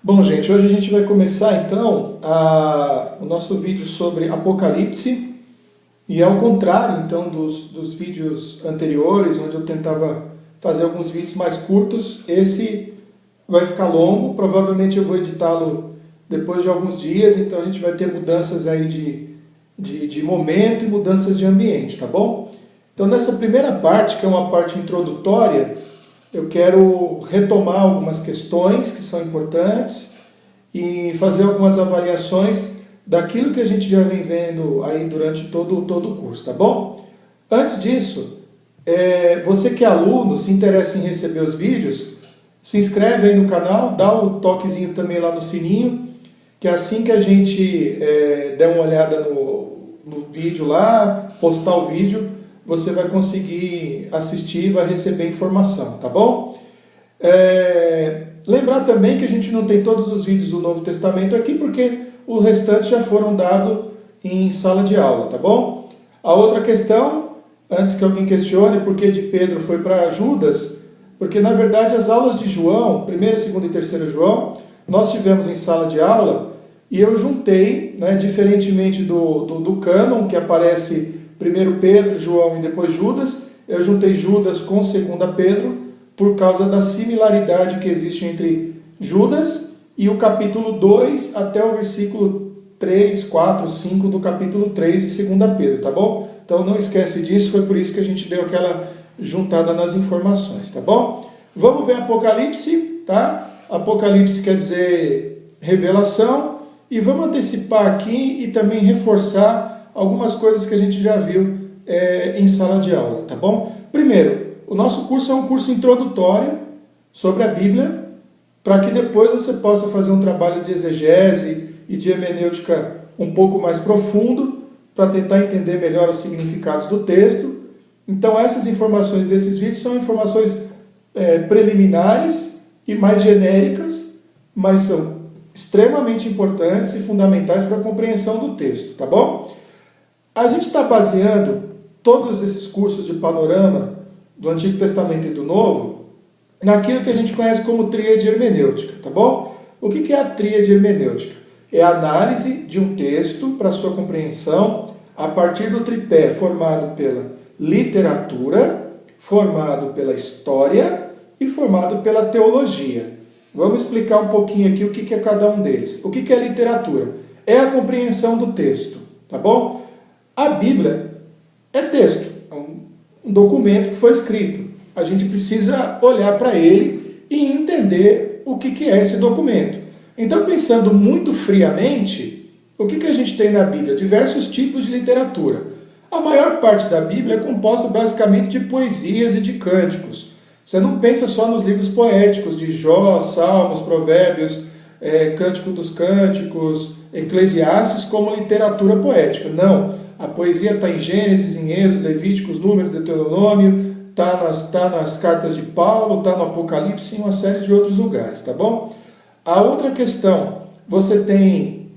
Bom, gente, hoje a gente vai começar então o nosso vídeo sobre Apocalipse, e ao contrário então dos vídeos anteriores, onde eu tentava fazer alguns vídeos mais curtos, esse vai ficar longo, provavelmente eu vou editá-lo depois de alguns dias, então a gente vai ter mudanças aí de momento e mudanças de ambiente, tá bom? Então nessa primeira parte, que é uma parte introdutória, eu quero retomar algumas questões que são importantes e fazer algumas avaliações daquilo que a gente já vem vendo aí durante todo o curso, tá bom? Antes disso, você que é aluno, se interessa em receber os vídeos, se inscreve aí no canal, dá o toquezinho também lá no sininho, que assim que a gente der uma olhada no vídeo lá, postar o vídeo, você vai conseguir assistir e vai receber informação, tá bom? Lembrar também que a gente não tem todos os vídeos do Novo Testamento aqui, porque o restante já foram dados em sala de aula, tá bom? A outra questão, antes que alguém questione por que de Pedro foi para Judas, porque na verdade as aulas de João, 1ª, 2ª e 3ª João, nós tivemos em sala de aula e eu juntei, né, diferentemente do cânon, que aparece 1 Pedro, João e depois Judas, eu juntei Judas com 2 Pedro, por causa da similaridade que existe entre Judas e o capítulo 2 até o versículo 3, 4, 5 do capítulo 3 de 2 Pedro, tá bom? Então não esquece disso, foi por isso que a gente deu aquela juntada nas informações, tá bom? Vamos ver Apocalipse, tá? Apocalipse quer dizer revelação, e vamos antecipar aqui e também reforçar algumas coisas que a gente já viu em sala de aula, tá bom? Primeiro, o nosso curso é um curso introdutório sobre a Bíblia, para que depois você possa fazer um trabalho de exegese e de hermenêutica um pouco mais profundo, para tentar entender melhor os significados do texto. Então essas informações desses vídeos são informações preliminares e mais genéricas, mas são extremamente importantes e fundamentais para a compreensão do texto, tá bom? A gente está baseando todos esses cursos de panorama do Antigo Testamento e do Novo naquilo que a gente conhece como tríade hermenêutica, tá bom? O que é a tríade hermenêutica? É a análise de um texto para sua compreensão a partir do tripé formado pela literatura, formado pela história e formado pela teologia. Vamos explicar um pouquinho aqui o que é cada um deles. O que é literatura? É a compreensão do texto, tá bom? A Bíblia é texto, é um documento que foi escrito. A gente precisa olhar para ele e entender o que é esse documento. Então, pensando muito friamente, o que a gente tem na Bíblia? Diversos tipos de literatura. A maior parte da Bíblia é composta basicamente de poesias e de cânticos. Você não pensa só nos livros poéticos de Jó, Salmos, Provérbios, Cântico dos Cânticos, Eclesiastes como literatura poética. Não. A poesia está em Gênesis, em Êxodo, Levíticos, Números, Deuteronômio, está nas cartas de Paulo, está no Apocalipse e em uma série de outros lugares, tá bom? A outra questão, você tem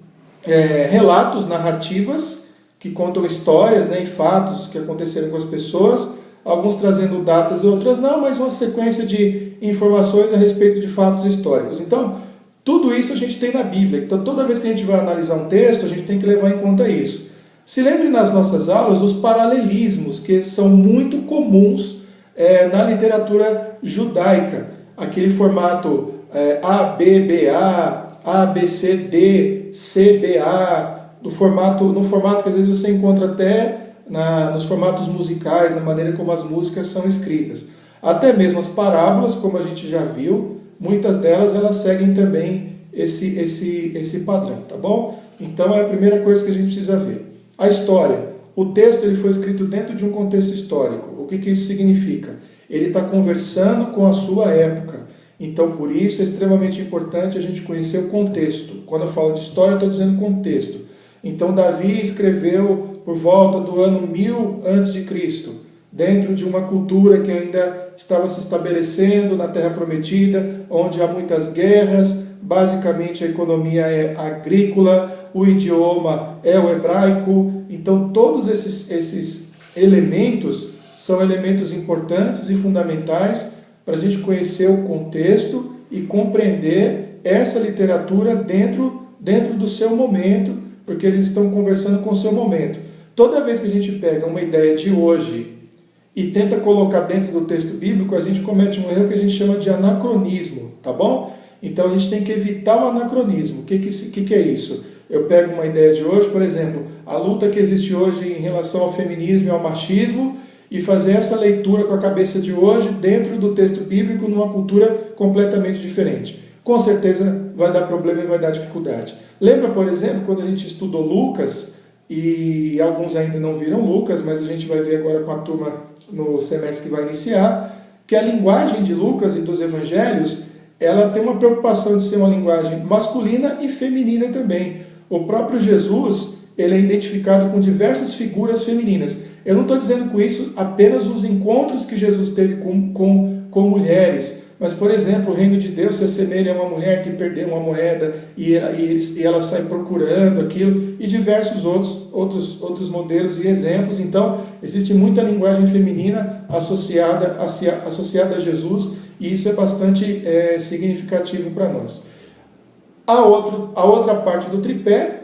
relatos, narrativas, que contam histórias, né, e fatos que aconteceram com as pessoas, alguns trazendo datas e outras não, mas uma sequência de informações a respeito de fatos históricos. Então, tudo isso a gente tem na Bíblia. Então, toda vez que a gente vai analisar um texto, a gente tem que levar em conta isso. Se lembre nas nossas aulas dos paralelismos, que são muito comuns na literatura judaica. Aquele formato ABBA, ABCD, CBA, no formato que às vezes você encontra até nos formatos musicais, na maneira como as músicas são escritas. Até mesmo as parábolas, como a gente já viu, muitas delas elas seguem também esse padrão, tá bom? Então é a primeira coisa que a gente precisa ver. A história. O texto ele foi escrito dentro de um contexto histórico. O que isso significa? Ele está conversando com a sua época. Então, por isso, é extremamente importante a gente conhecer o contexto. Quando eu falo de história, eu estou dizendo contexto. Então, Davi escreveu por volta do ano 1000 a.C., dentro de uma cultura que ainda estava se estabelecendo na Terra Prometida, onde há muitas guerras, basicamente a economia é agrícola, o idioma é o hebraico. Então, todos esses elementos são elementos importantes e fundamentais para a gente conhecer o contexto e compreender essa literatura dentro do seu momento, porque eles estão conversando com o seu momento. Toda vez que a gente pega uma ideia de hoje e tenta colocar dentro do texto bíblico, a gente comete um erro que a gente chama de anacronismo, tá bom? Então a gente tem que evitar o anacronismo. O que é isso? Eu pego uma ideia de hoje, por exemplo, a luta que existe hoje em relação ao feminismo e ao machismo, e fazer essa leitura com a cabeça de hoje dentro do texto bíblico numa cultura completamente diferente. Com certeza vai dar problema e vai dar dificuldade. Lembra, por exemplo, quando a gente estudou Lucas, e alguns ainda não viram Lucas, mas a gente vai ver agora com a turma no semestre que vai iniciar, que a linguagem de Lucas e dos evangelhos, ela tem uma preocupação de ser uma linguagem masculina e feminina também. O próprio Jesus, ele é identificado com diversas figuras femininas. Eu não estou dizendo com isso apenas os encontros que Jesus teve com mulheres, mas, por exemplo, o reino de Deus se assemelha a uma mulher que perdeu uma moeda e ela sai procurando aquilo, e diversos outros modelos e exemplos. Então, existe muita linguagem feminina associada a Jesus, e isso é bastante significativo para nós. A outra parte do tripé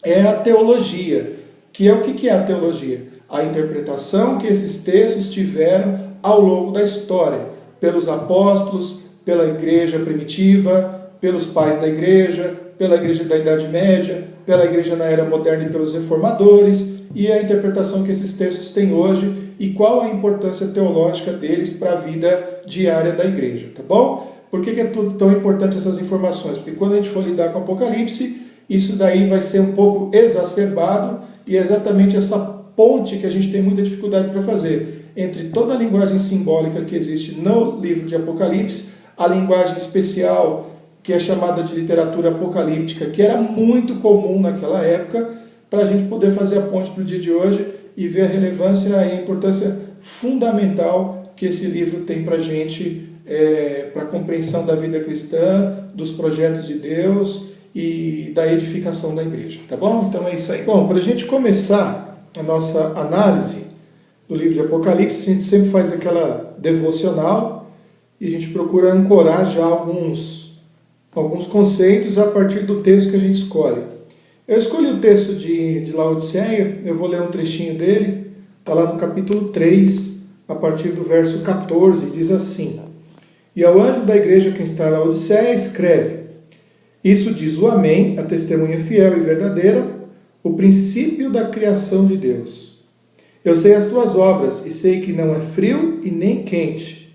é a teologia, que é o que é a teologia? A interpretação que esses textos tiveram ao longo da história, pelos apóstolos, pela igreja primitiva, pelos pais da igreja, pela igreja da Idade Média, pela igreja na Era Moderna e pelos reformadores, e a interpretação que esses textos têm hoje e qual a importância teológica deles para a vida diária da igreja, tá bom? Por que é tão importante essas informações? Porque quando a gente for lidar com o Apocalipse, isso daí vai ser um pouco exacerbado, e é exatamente essa ponte que a gente tem muita dificuldade para fazer entre toda a linguagem simbólica que existe no livro de Apocalipse, a linguagem especial que é chamada de literatura apocalíptica, que era muito comum naquela época, para a gente poder fazer a ponte para o dia de hoje e ver a relevância e a importância fundamental que esse livro tem para a gente, para a compreensão da vida cristã, dos projetos de Deus e da edificação da igreja, tá bom? Então é isso aí. Bom, para a gente começar a nossa análise do livro de Apocalipse, a gente sempre faz aquela devocional e a gente procura ancorar já alguns conceitos a partir do texto que a gente escolhe. Eu escolhi o texto de Laodiceia, eu vou ler um trechinho dele, está lá no capítulo 3, a partir do verso 14, diz assim: E ao anjo da igreja que está em Laodiceia, escreve: Isso diz o Amém, a testemunha fiel e verdadeira, o princípio da criação de Deus. Eu sei as tuas obras, e sei que não é frio e nem quente.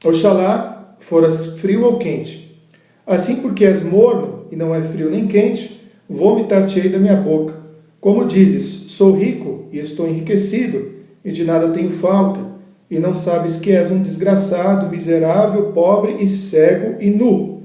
Oxalá foras frio ou quente. Assim, porque és morno, e não é frio nem quente, vomitar-te-ei da minha boca. Como dizes, sou rico e estou enriquecido, e de nada tenho falta, e não sabes que és um desgraçado, miserável, pobre e cego e nu.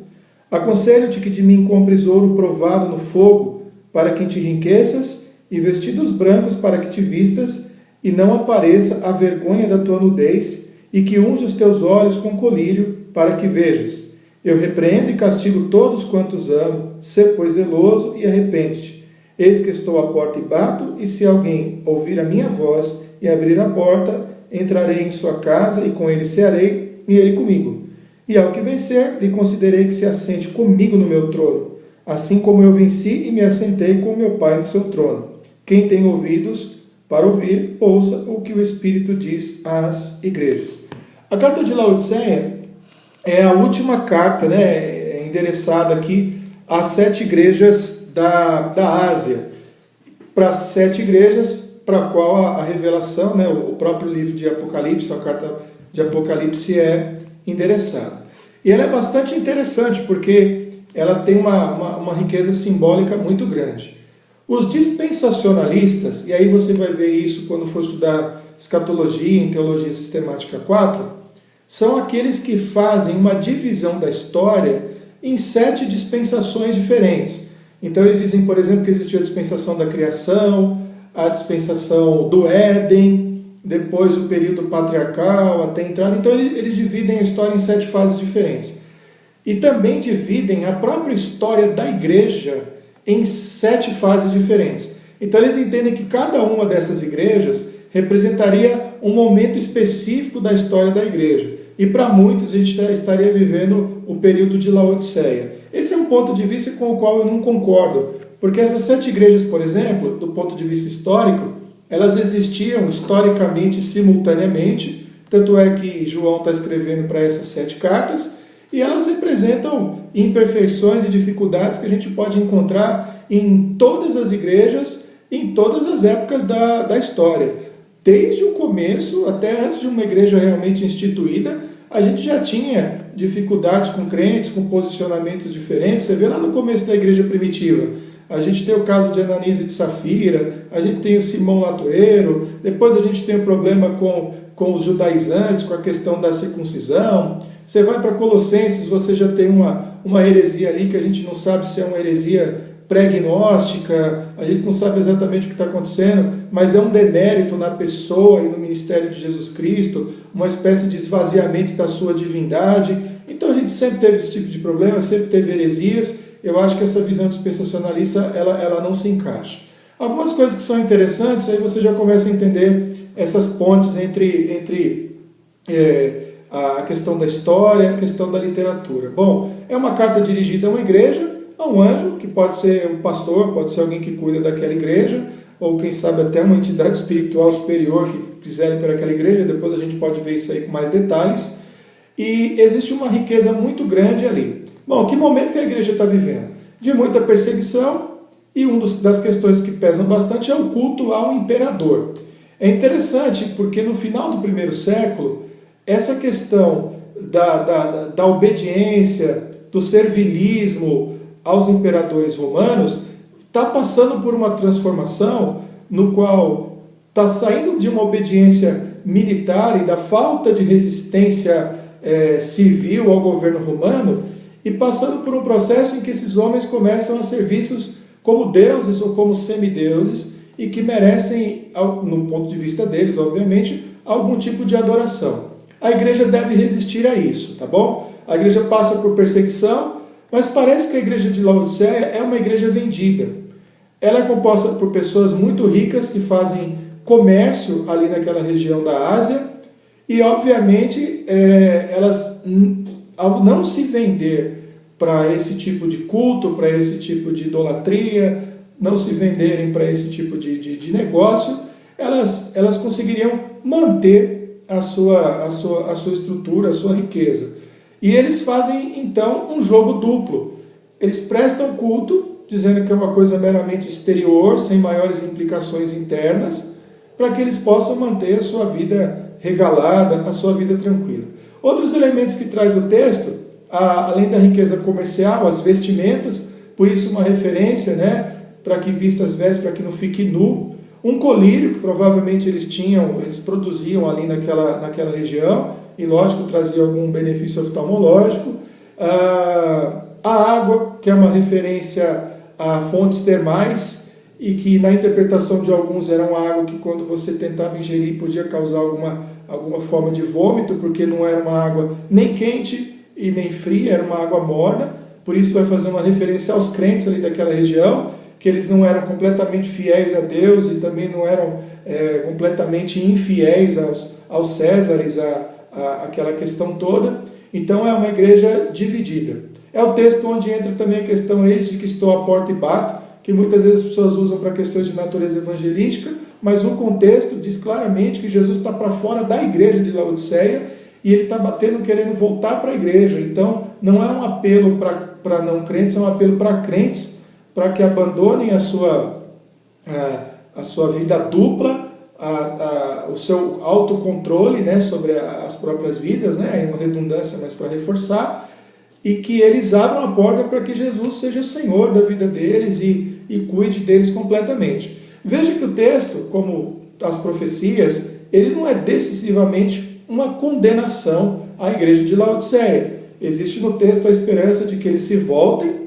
Aconselho-te que de mim compres ouro provado no fogo, para que te enriqueças, e vestidos brancos para que te vistas, e não apareça a vergonha da tua nudez, e que unja os teus olhos com colírio, para que vejas. Eu repreendo e castigo todos quantos amo, sê, pois, zeloso e arrepende-te. Eis que estou à porta e bato, e se alguém ouvir a minha voz e abrir a porta, entrarei em sua casa, e com ele cearei, e ele comigo. E ao que vencer, lhe considerei que se assente comigo no meu trono, assim como eu venci e me assentei com meu Pai no seu trono. Quem tem ouvidos para ouvir, ouça o que o Espírito diz às igrejas. A carta de Laodiceia é a última carta, endereçada aqui às 7 igrejas da Ásia. Para as 7 igrejas para a qual a revelação, o próprio livro de Apocalipse, a carta de Apocalipse é endereçada. E ela é bastante interessante porque ela tem uma riqueza simbólica muito grande. Os dispensacionalistas, e aí você vai ver isso quando for estudar escatologia em Teologia Sistemática 4, são aqueles que fazem uma divisão da história em 7 dispensações diferentes. Então eles dizem, por exemplo, que existiu a dispensação da criação, a dispensação do Éden, depois o período patriarcal, até a entrada. Então eles dividem a história em 7 fases diferentes. E também dividem a própria história da igreja em 7 fases diferentes. Então eles entendem que cada uma dessas igrejas representaria um momento específico da história da igreja. e para muitos a gente estaria vivendo o período de Laodiceia. Esse é um ponto de vista com o qual eu não concordo, porque essas 7 igrejas, por exemplo, do ponto de vista histórico, elas existiam historicamente simultaneamente, tanto é que João está escrevendo para essas 7 cartas, e elas representam imperfeições e dificuldades que a gente pode encontrar em todas as igrejas, em todas as épocas da história. Desde o começo, até antes de uma igreja realmente instituída, a gente já tinha dificuldades com crentes, com posicionamentos diferentes. Você vê lá no começo da igreja primitiva, a gente tem o caso de Ananias e de Safira, a gente tem o Simão Latoeiro, depois a gente tem o problema com os judaizantes, com a questão da circuncisão. Você vai para Colossenses, você já tem uma heresia ali que a gente não sabe se é uma heresia pré-gnóstica, a gente não sabe exatamente o que está acontecendo, mas é um demérito na pessoa e no ministério de Jesus Cristo, uma espécie de esvaziamento da sua divindade. Então a gente sempre teve esse tipo de problema, sempre teve heresias. Eu acho que essa visão dispensacionalista ela não se encaixa. Algumas coisas que são interessantes, aí você já começa a entender essas pontes entre a questão da história, a questão da literatura. Bom, é uma carta dirigida a uma igreja, a um anjo, que pode ser um pastor, pode ser alguém que cuida daquela igreja, ou quem sabe até uma entidade espiritual superior que quiser ir para aquela igreja. Depois a gente pode ver isso aí com mais detalhes. E existe uma riqueza muito grande ali. Bom, que momento que a igreja está vivendo? De muita perseguição, e uma das questões que pesam bastante é o culto ao imperador. É interessante porque no final do primeiro século, essa questão da obediência, do servilismo aos imperadores romanos, está passando por uma transformação no qual está saindo de uma obediência militar e da falta de resistência civil ao governo romano e passando por um processo em que esses homens começam a ser vistos como deuses ou como semideuses e que merecem, no ponto de vista deles, obviamente, algum tipo de adoração. A igreja deve resistir a isso, tá bom? A igreja passa por perseguição, mas parece que a igreja de Laodiceia é uma igreja vendida. Ela é composta por pessoas muito ricas que fazem comércio ali naquela região da Ásia e, obviamente, elas, ao não se vender para esse tipo de culto, para esse tipo de idolatria, não se venderem para esse tipo de negócio, elas conseguiriam manter a sua estrutura, a sua riqueza. E eles fazem, então, um jogo duplo. Eles prestam culto, dizendo que é uma coisa meramente exterior, sem maiores implicações internas, para que eles possam manter a sua vida regalada, a sua vida tranquila. Outros elementos que traz o texto, além da riqueza comercial, as vestimentas, por isso uma referência, né, para que vista as vestes, para que não fique nu. Um colírio, que provavelmente eles produziam ali naquela região, e lógico, trazia algum benefício oftalmológico. A água, que é uma referência a fontes termais, e que na interpretação de alguns era uma água que quando você tentava ingerir podia causar alguma forma de vômito, porque não era uma água nem quente e nem fria, era uma água morna. Por isso vai fazer uma referência aos crentes ali daquela região, que eles não eram completamente fiéis a Deus e também não eram completamente infiéis aos Césares, aquela questão toda. Então é uma igreja dividida. É o texto onde entra também a questão de que estou à porta e bato, que muitas vezes as pessoas usam para questões de natureza evangelística, mas o contexto diz claramente que Jesus está para fora da igreja de Laodiceia e ele está batendo, querendo voltar para a igreja. Então não é um apelo para não crentes, é um apelo para crentes, para que abandonem a sua vida dupla, o seu autocontrole, né, sobre as próprias vidas, né, uma redundância, mas para reforçar, e que eles abram a porta para que Jesus seja o Senhor da vida deles e cuide deles completamente. Veja que o texto, como as profecias, ele não é decisivamente uma condenação à igreja de Laodiceia. Existe no texto a esperança de que eles se voltem,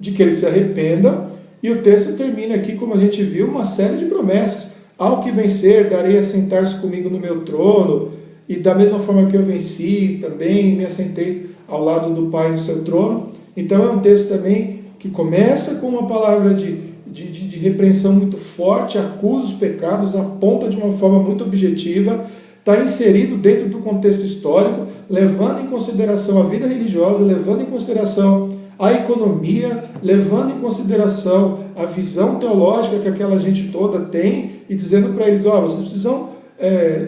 de que eles se arrependam, e o texto termina aqui, como a gente viu, uma série de promessas. Ao que vencer, darei a sentar-se comigo no meu trono, e da mesma forma que eu venci, também me assentei ao lado do Pai no seu trono. Então é um texto também que começa com uma palavra de repreensão muito forte, acusa os pecados, aponta de uma forma muito objetiva, está inserido dentro do contexto histórico, levando em consideração a vida religiosa, levando em consideração a economia, levando em consideração a visão teológica que aquela gente toda tem e dizendo para eles, vocês precisam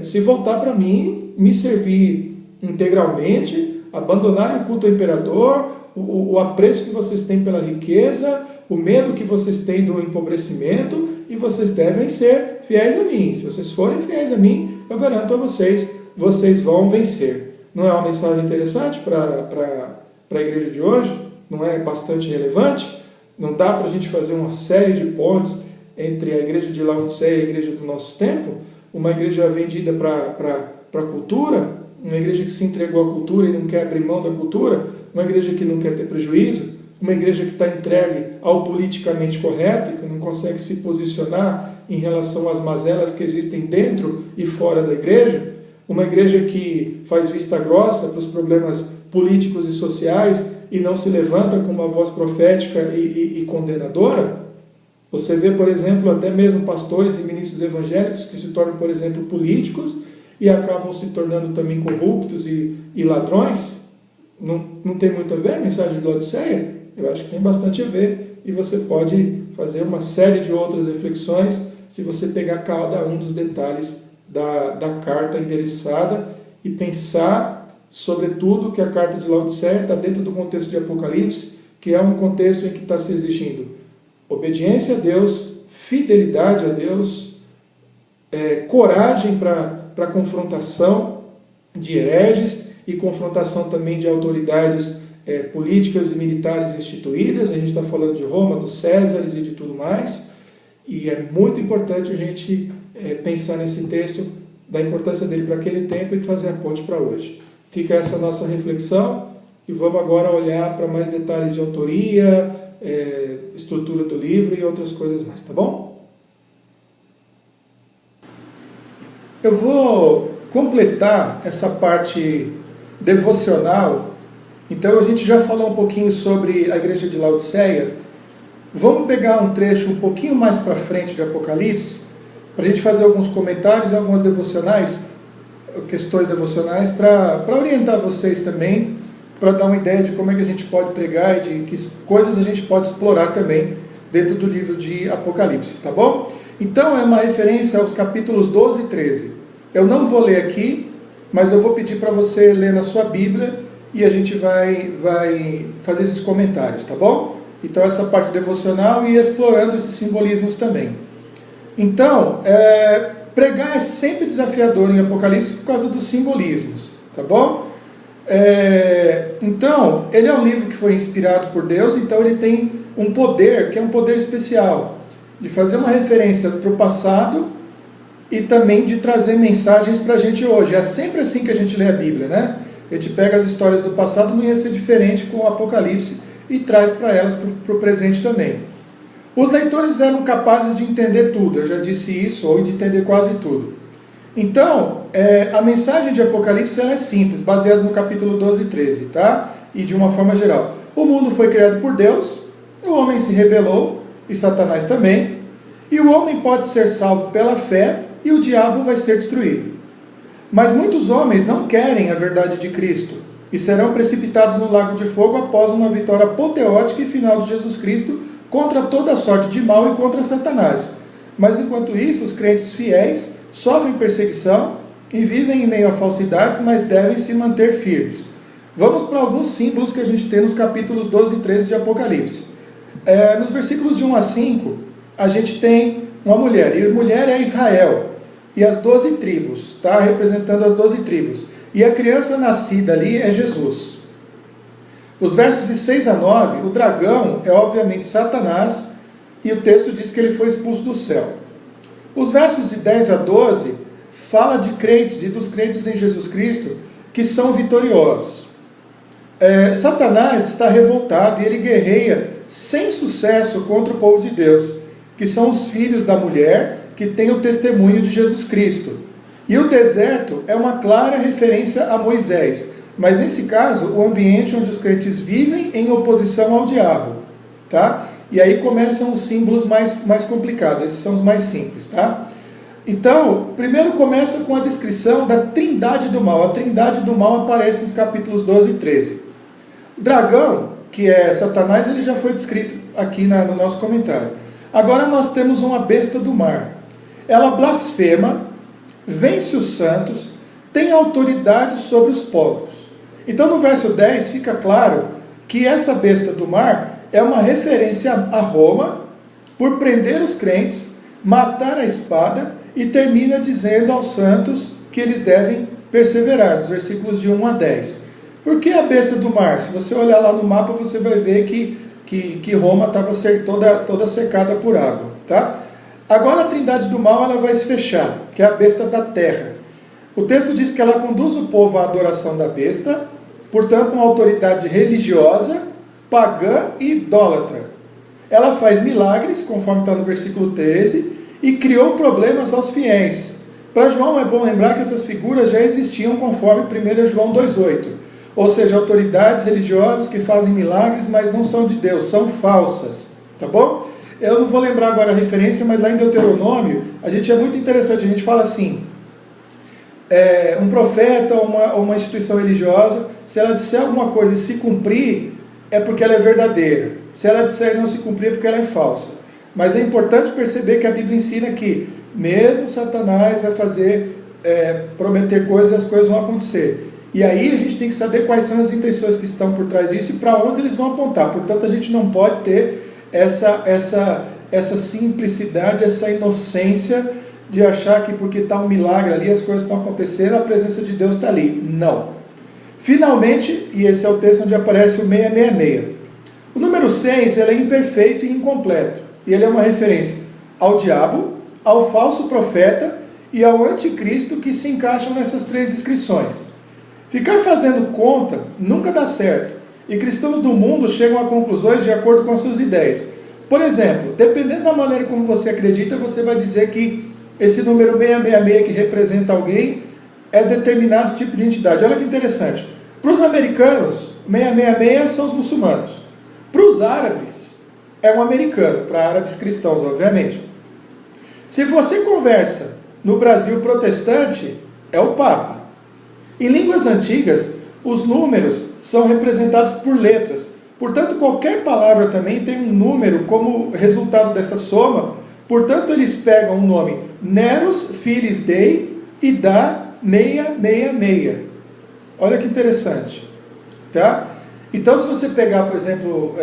se voltar para mim, me servir integralmente, abandonar o culto ao imperador, o apreço que vocês têm pela riqueza, o medo que vocês têm do empobrecimento, e vocês devem ser fiéis a mim. Se vocês forem fiéis a mim, eu garanto a vocês, vocês vão vencer. Não é uma mensagem interessante para a igreja de hoje? Não é bastante relevante? Não dá para a gente fazer uma série de pontes entre a igreja de Laodiceia e a igreja do nosso tempo? Uma igreja vendida para a cultura, uma igreja que se entregou à cultura e não quer abrir mão da cultura, uma igreja que não quer ter prejuízo, uma igreja que está entregue ao politicamente correto e que não consegue se posicionar em relação às mazelas que existem dentro e fora da igreja, uma igreja que faz vista grossa para os problemas políticos e sociais e não se levanta com uma voz profética e condenadora. Você vê, por exemplo, até mesmo pastores e ministros evangélicos que se tornam, por exemplo, políticos e acabam se tornando também corruptos e ladrões. Não tem muito a ver a mensagem de Laodiceia? Eu acho que tem bastante a ver, e você pode fazer uma série de outras reflexões se você pegar cada um dos detalhes da carta endereçada e pensar, sobretudo, que a carta de Laodiceia está dentro do contexto de Apocalipse, que é um contexto em que está se exigindo obediência a Deus, fidelidade a Deus, coragem para confrontação de hereges e confrontação também de autoridades políticas e militares instituídas. A gente está falando de Roma, dos Césares e de tudo mais, e é muito importante a gente pensar nesse texto, da importância dele para aquele tempo e fazer a ponte para hoje. Fica essa nossa reflexão e vamos agora olhar para mais detalhes de autoria, estrutura do livro e outras coisas mais, tá bom? Eu vou completar essa parte devocional. Então a gente já falou um pouquinho sobre a igreja de Laodiceia. Vamos pegar um trecho um pouquinho mais para frente de Apocalipse, para a gente fazer alguns comentários e algumas devocionais, questões devocionais, para orientar vocês também, para dar uma ideia de como é que a gente pode pregar e de que coisas a gente pode explorar também dentro do livro de Apocalipse, tá bom? Então é uma referência aos capítulos 12 e 13. Eu não vou ler aqui, mas eu vou pedir para você ler na sua Bíblia e a gente vai fazer esses comentários, tá bom? Então essa parte devocional e explorando esses simbolismos também. Então, pregar é sempre desafiador em Apocalipse por causa dos simbolismos, tá bom? Então, ele é um livro que foi inspirado por Deus, então ele tem um poder, que é um poder especial, de fazer uma referência para o passado e também de trazer mensagens para a gente hoje. É sempre assim que a gente lê a Bíblia, né? A gente pega as histórias do passado, não ia ser diferente com o Apocalipse, e traz para elas para o presente também. Os leitores eram capazes de entender tudo, eu já disse isso, ou de entender quase tudo. Então, a mensagem de Apocalipse ela é simples, baseada no capítulo 12 e 13, tá? E de uma forma geral. O mundo foi criado por Deus, o homem se rebelou, e Satanás também, e o homem pode ser salvo pela fé, e o diabo vai ser destruído. Mas muitos homens não querem a verdade de Cristo, e serão precipitados no lago de fogo após uma vitória apoteótica e final de Jesus Cristo contra toda sorte de mal e contra Satanás. Mas enquanto isso, os crentes fiéis sofrem perseguição e vivem em meio a falsidades, mas devem se manter firmes. Vamos para alguns símbolos que a gente tem nos capítulos 12 e 13 de Apocalipse. Nos versículos de 1 a 5, a gente tem uma mulher, e a mulher é Israel, e as 12 tribos, tá? Representando as 12 tribos. E a criança nascida ali é Jesus. Os versos de 6 a 9, o dragão é obviamente Satanás, e o texto diz que ele foi expulso do céu. Os versos de 10 a 12 fala de crentes e dos crentes em Jesus Cristo que são vitoriosos. Satanás está revoltado e ele guerreia sem sucesso contra o povo de Deus, que são os filhos da mulher que têm o testemunho de Jesus Cristo. E o deserto é uma clara referência a Moisés, mas nesse caso o ambiente onde os crentes vivem em oposição ao diabo, tá? E aí começam os símbolos mais complicados, esses são os mais simples, tá? Então, primeiro começa com a descrição da trindade do mal. A trindade do mal aparece nos capítulos 12 e 13. O dragão, que é Satanás, ele já foi descrito aqui no nosso comentário. Agora nós temos uma besta do mar. Ela blasfema, vence os santos, tem autoridade sobre os povos. Então no verso 10 fica claro que essa besta do mar é uma referência a Roma por prender os crentes, matar a espada, e termina dizendo aos santos que eles devem perseverar, nos versículos de 1 a 10. Por que a besta do mar? Se você olhar lá no mapa, você vai ver que Roma estava toda secada por água. Tá? Agora a trindade do mal ela vai se fechar, que é a besta da terra. O texto diz que ela conduz o povo à adoração da besta, portanto uma autoridade religiosa, pagã e idólatra. Ela faz milagres, conforme está no versículo 13, e criou problemas aos fiéis. Para João é bom lembrar que essas figuras já existiam conforme 1 João 2,8. Ou seja, autoridades religiosas que fazem milagres, mas não são de Deus, são falsas. Tá bom? Eu não vou lembrar agora a referência, mas lá em Deuteronômio, a gente é muito interessante, a gente fala assim, um profeta ou uma instituição religiosa, se ela disser alguma coisa e se cumprir, é porque ela é verdadeira. Se ela disser e não se cumprir, é porque ela é falsa. Mas é importante perceber que a Bíblia ensina que mesmo Satanás vai prometer coisas e as coisas vão acontecer. E aí a gente tem que saber quais são as intenções que estão por trás disso e para onde eles vão apontar. Portanto, a gente não pode ter essa simplicidade, essa inocência de achar que porque está um milagre ali, as coisas estão acontecendo, a presença de Deus está ali. Não. Finalmente, e esse é o texto onde aparece o 666. O número 6 ele é imperfeito e incompleto. E ele é uma referência ao diabo, ao falso profeta e ao anticristo que se encaixam nessas três descrições. Ficar fazendo conta nunca dá certo. E cristãos do mundo chegam a conclusões de acordo com as suas ideias. Por exemplo, dependendo da maneira como você acredita, você vai dizer que esse número 666 que representa alguém é determinado tipo de entidade. Olha que interessante. Para os americanos, 666 são os muçulmanos. Para os árabes, é um americano, para árabes cristãos, obviamente. Se você conversa no Brasil protestante, é o Papa. Em línguas antigas, os números são representados por letras. Portanto, qualquer palavra também tem um número como resultado dessa soma. Portanto, eles pegam o nome Neros Filis Dei e dá 666. Olha que interessante. Tá? Então, se você pegar, por exemplo,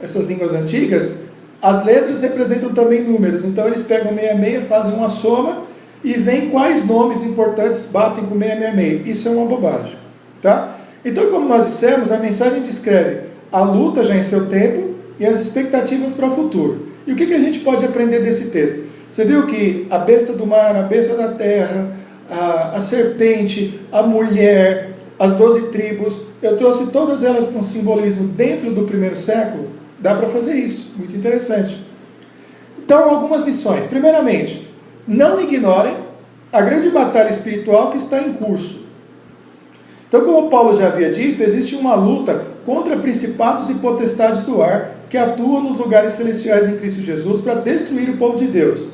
essas línguas antigas, as letras representam também números. Então, eles pegam 66, fazem uma soma e veem quais nomes importantes batem com 666. Isso é uma bobagem. Tá? Então, como nós dissemos, a mensagem descreve a luta já em seu tempo e as expectativas para o futuro. E o que a gente pode aprender desse texto? Você viu que a besta do mar, a besta da terra, a serpente, a mulher, as 12 tribos, eu trouxe todas elas com simbolismo dentro do primeiro século. Dá para fazer isso, muito interessante. Então, algumas lições. Primeiramente, não ignorem a grande batalha espiritual que está em curso. Então, como Paulo já havia dito, existe uma luta contra principados e potestades do ar que atuam nos lugares celestiais em Cristo Jesus para destruir o povo de Deus.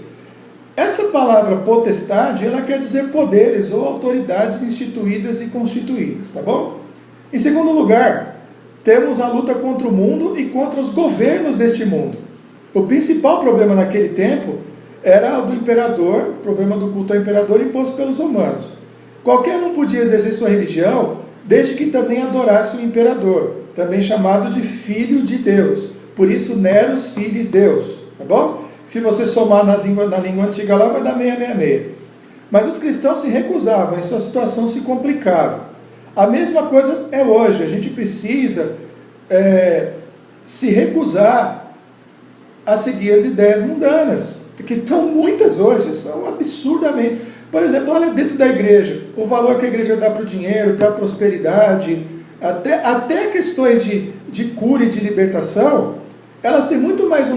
Essa palavra potestade, ela quer dizer poderes ou autoridades instituídas e constituídas, tá bom? Em segundo lugar, temos a luta contra o mundo e contra os governos deste mundo. O principal problema naquele tempo era o do imperador, o problema do culto ao imperador imposto pelos romanos. Qualquer um podia exercer sua religião, desde que também adorasse o imperador, também chamado de filho de Deus. Por isso, Neros Filis Deus, tá bom? Se você somar na língua antiga lá, vai dar 666. Mas os cristãos se recusavam, e sua situação se complicava. A mesma coisa é hoje. A gente precisa se recusar a seguir as ideias mundanas, que estão muitas hoje, são absurdamente. Por exemplo, olha dentro da igreja, o valor que a igreja dá para o dinheiro, para a prosperidade, até questões de cura e de libertação, elas têm muito mais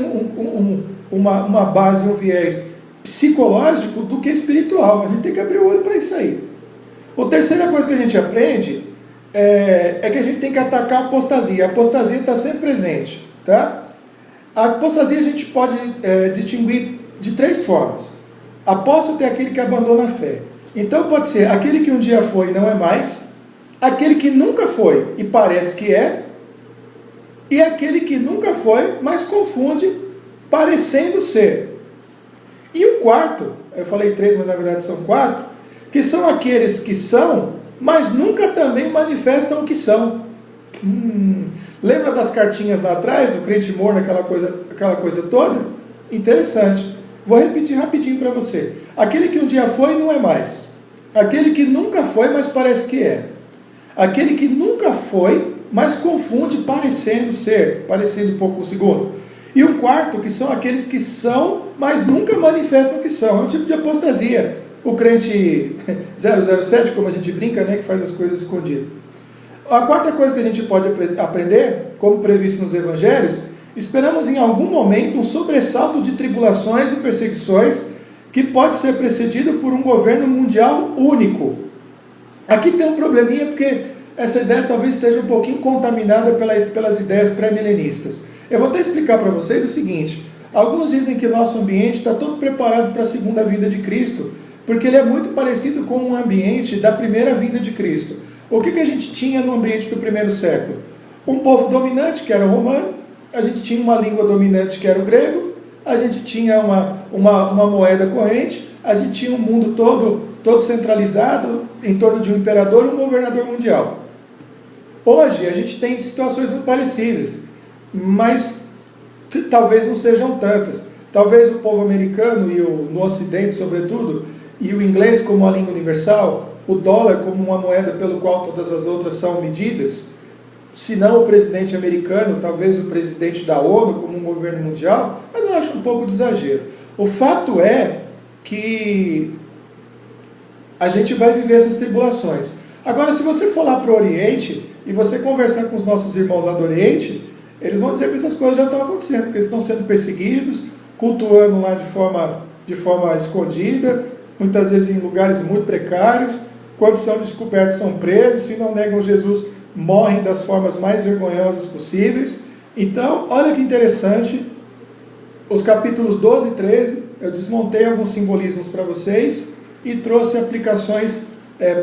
uma base, um viés psicológico do que espiritual. A gente tem que abrir o olho para isso aí. A terceira coisa que a gente aprende é que a gente tem que atacar a apostasia. A apostasia está sempre presente. Tá? A apostasia a gente pode distinguir de 3 formas. Apóstata é aquele que abandona a fé. Então pode ser aquele que um dia foi e não é mais, aquele que nunca foi e parece que é, e aquele que nunca foi, mas confunde, parecendo ser. E o quarto, eu falei 3, mas na verdade são 4, que são aqueles que são, mas nunca também manifestam o que são. Lembra das cartinhas lá atrás, o crente morno, aquela coisa toda? Interessante. Vou repetir rapidinho para você. Aquele que um dia foi e não é mais. Aquele que nunca foi, mas parece que é. Aquele que nunca foi, mas confunde parecendo ser, parecendo pouco o segundo. E o quarto, que são aqueles que são, mas nunca manifestam que são. É um tipo de apostasia. O crente 007, como a gente brinca, né, que faz as coisas escondidas. A quarta coisa que a gente pode aprender, como previsto nos evangelhos, esperamos em algum momento um sobressalto de tribulações e perseguições que pode ser precedido por um governo mundial único. Aqui tem um probleminha porque essa ideia talvez esteja um pouquinho contaminada pelas ideias pré-milenistas. Eu vou até explicar para vocês o seguinte: alguns dizem que o nosso ambiente está todo preparado para a segunda vinda de Cristo, porque ele é muito parecido com um ambiente da primeira vinda de Cristo. O que a gente tinha no ambiente do primeiro século? Um povo dominante, que era o romano, a gente tinha uma língua dominante, que era o grego, a gente tinha uma moeda corrente, a gente tinha um mundo todo centralizado em torno de um imperador e um governador mundial. Hoje a gente tem situações muito parecidas, mas talvez não sejam tantas. Talvez o povo americano, no Ocidente sobretudo, e o inglês como a língua universal, o dólar como uma moeda pelo qual todas as outras são medidas, se não o presidente americano, talvez o presidente da ONU como um governo mundial, mas eu acho um pouco de exagero. O fato é que a gente vai viver essas tribulações. Agora, se você for lá para o Oriente e você conversar com os nossos irmãos lá do Oriente, eles vão dizer que essas coisas já estão acontecendo, que eles estão sendo perseguidos, cultuando lá de forma escondida, muitas vezes em lugares muito precários. Quando são descobertos, são presos. Se não negam Jesus, morrem das formas mais vergonhosas possíveis. Então, olha que interessante, os capítulos 12 e 13, eu desmontei alguns simbolismos para vocês e trouxe aplicações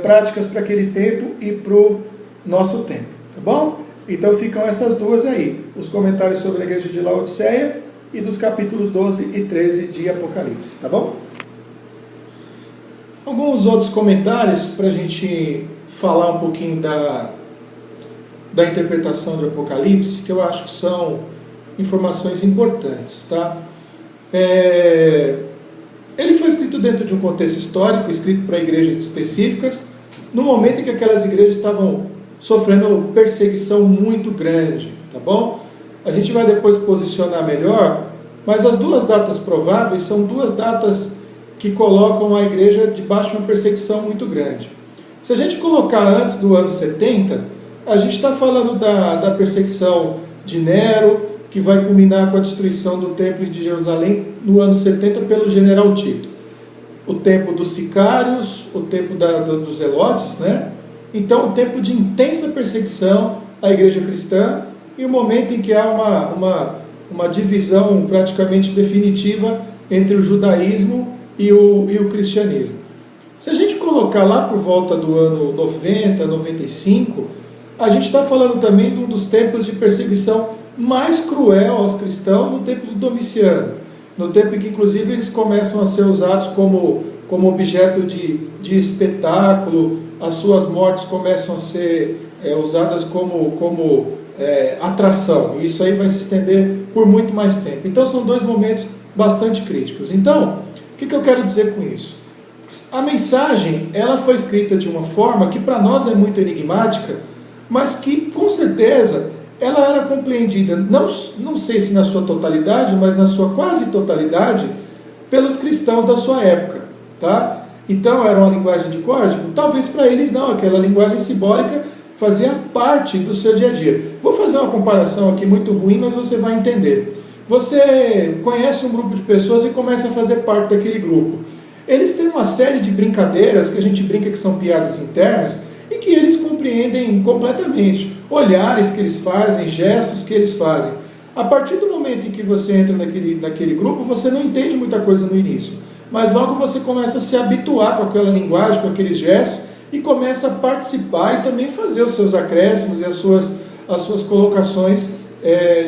práticas para aquele tempo e para o nosso tempo, tá bom? Então ficam essas duas aí, os comentários sobre a igreja de Laodiceia e dos capítulos 12 e 13 de Apocalipse, tá bom? Alguns outros comentários para a gente falar um pouquinho da interpretação de Apocalipse, que eu acho que são informações importantes, tá? Ele foi escrito dentro de um contexto histórico, escrito para igrejas específicas, no momento em que aquelas igrejas estavam sofrendo perseguição muito grande, tá bom? A gente vai depois posicionar melhor, mas as duas datas prováveis são duas datas que colocam a igreja debaixo de uma perseguição muito grande. Se a gente colocar antes do ano 70, a gente está falando da perseguição de Nero, que vai culminar com a destruição do templo de Jerusalém no ano 70 pelo general Tito. O tempo dos sicários, o tempo dos zelotes, né? Então, o tempo de intensa perseguição à igreja cristã e o momento em que há uma divisão praticamente definitiva entre o judaísmo e o cristianismo. Se a gente colocar lá por volta do ano 90, 95, a gente está falando também de um dos tempos de perseguição mais cruel aos cristãos no tempo do Domiciano, no tempo em que inclusive eles começam a ser usados como objeto de espetáculo, as suas mortes começam a ser usadas como atração, e isso aí vai se estender por muito mais tempo. Então são dois momentos bastante críticos. Então, o que eu quero dizer com isso? A mensagem, ela foi escrita de uma forma que para nós é muito enigmática, mas que com certeza ela era compreendida, não sei se na sua totalidade, mas na sua quase totalidade, pelos cristãos da sua época, tá? Então era uma linguagem de código? Talvez para eles não, aquela linguagem simbólica fazia parte do seu dia a dia. Vou fazer uma comparação aqui muito ruim, mas você vai entender. Você conhece um grupo de pessoas e começa a fazer parte daquele grupo. Eles têm uma série de brincadeiras, que a gente brinca que são piadas internas, e que eles compreendem completamente. Olhares que eles fazem, gestos que eles fazem. A partir do momento momento em que você entra naquele grupo, você não entende muita coisa no início. Mas logo você começa a se habituar com aquela linguagem, com aqueles gestos, e começa a participar e também fazer os seus acréscimos e as suas colocações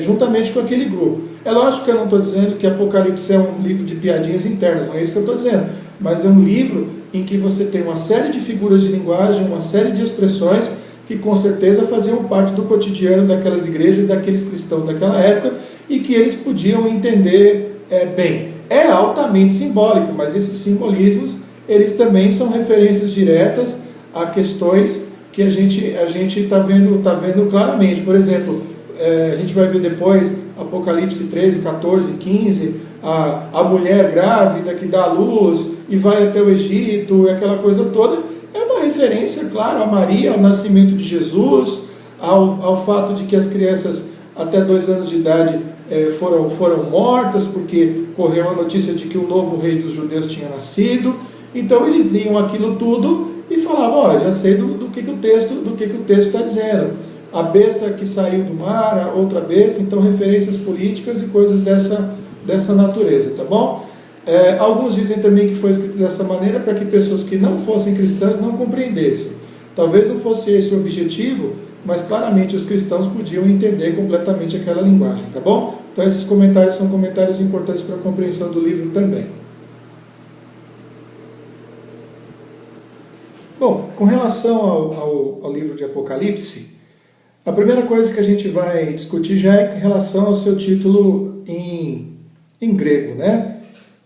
juntamente com aquele grupo. É lógico que eu não estou dizendo que Apocalipse é um livro de piadinhas internas, não é isso que eu estou dizendo. Mas é um livro em que você tem uma série de figuras de linguagem, uma série de expressões que com certeza faziam parte do cotidiano daquelas igrejas, daqueles cristãos daquela época, e que eles podiam entender bem. É altamente simbólico, mas esses simbolismos, eles também são referências diretas a questões que a gente está vendo claramente. Por exemplo, a gente vai ver depois Apocalipse 13, 14, 15, a mulher grávida que dá à luz e vai até o Egito, aquela coisa toda. É uma referência, claro, a Maria, ao nascimento de Jesus, ao fato de que as crianças até 2 anos de idade foram mortas, porque correu a notícia de que o novo rei dos judeus tinha nascido. Então eles liam aquilo tudo e falavam, já sei do que o texto está dizendo. A besta que saiu do mar, a outra besta, então referências políticas e coisas dessa natureza, tá bom? Alguns dizem também que foi escrito dessa maneira para que pessoas que não fossem cristãs não compreendessem. Talvez não fosse esse o objetivo, mas claramente os cristãos podiam entender completamente aquela linguagem, tá bom? Então esses comentários são comentários importantes para a compreensão do livro também. Bom, com relação ao livro de Apocalipse, a primeira coisa que a gente vai discutir já é em relação ao seu título em grego, né?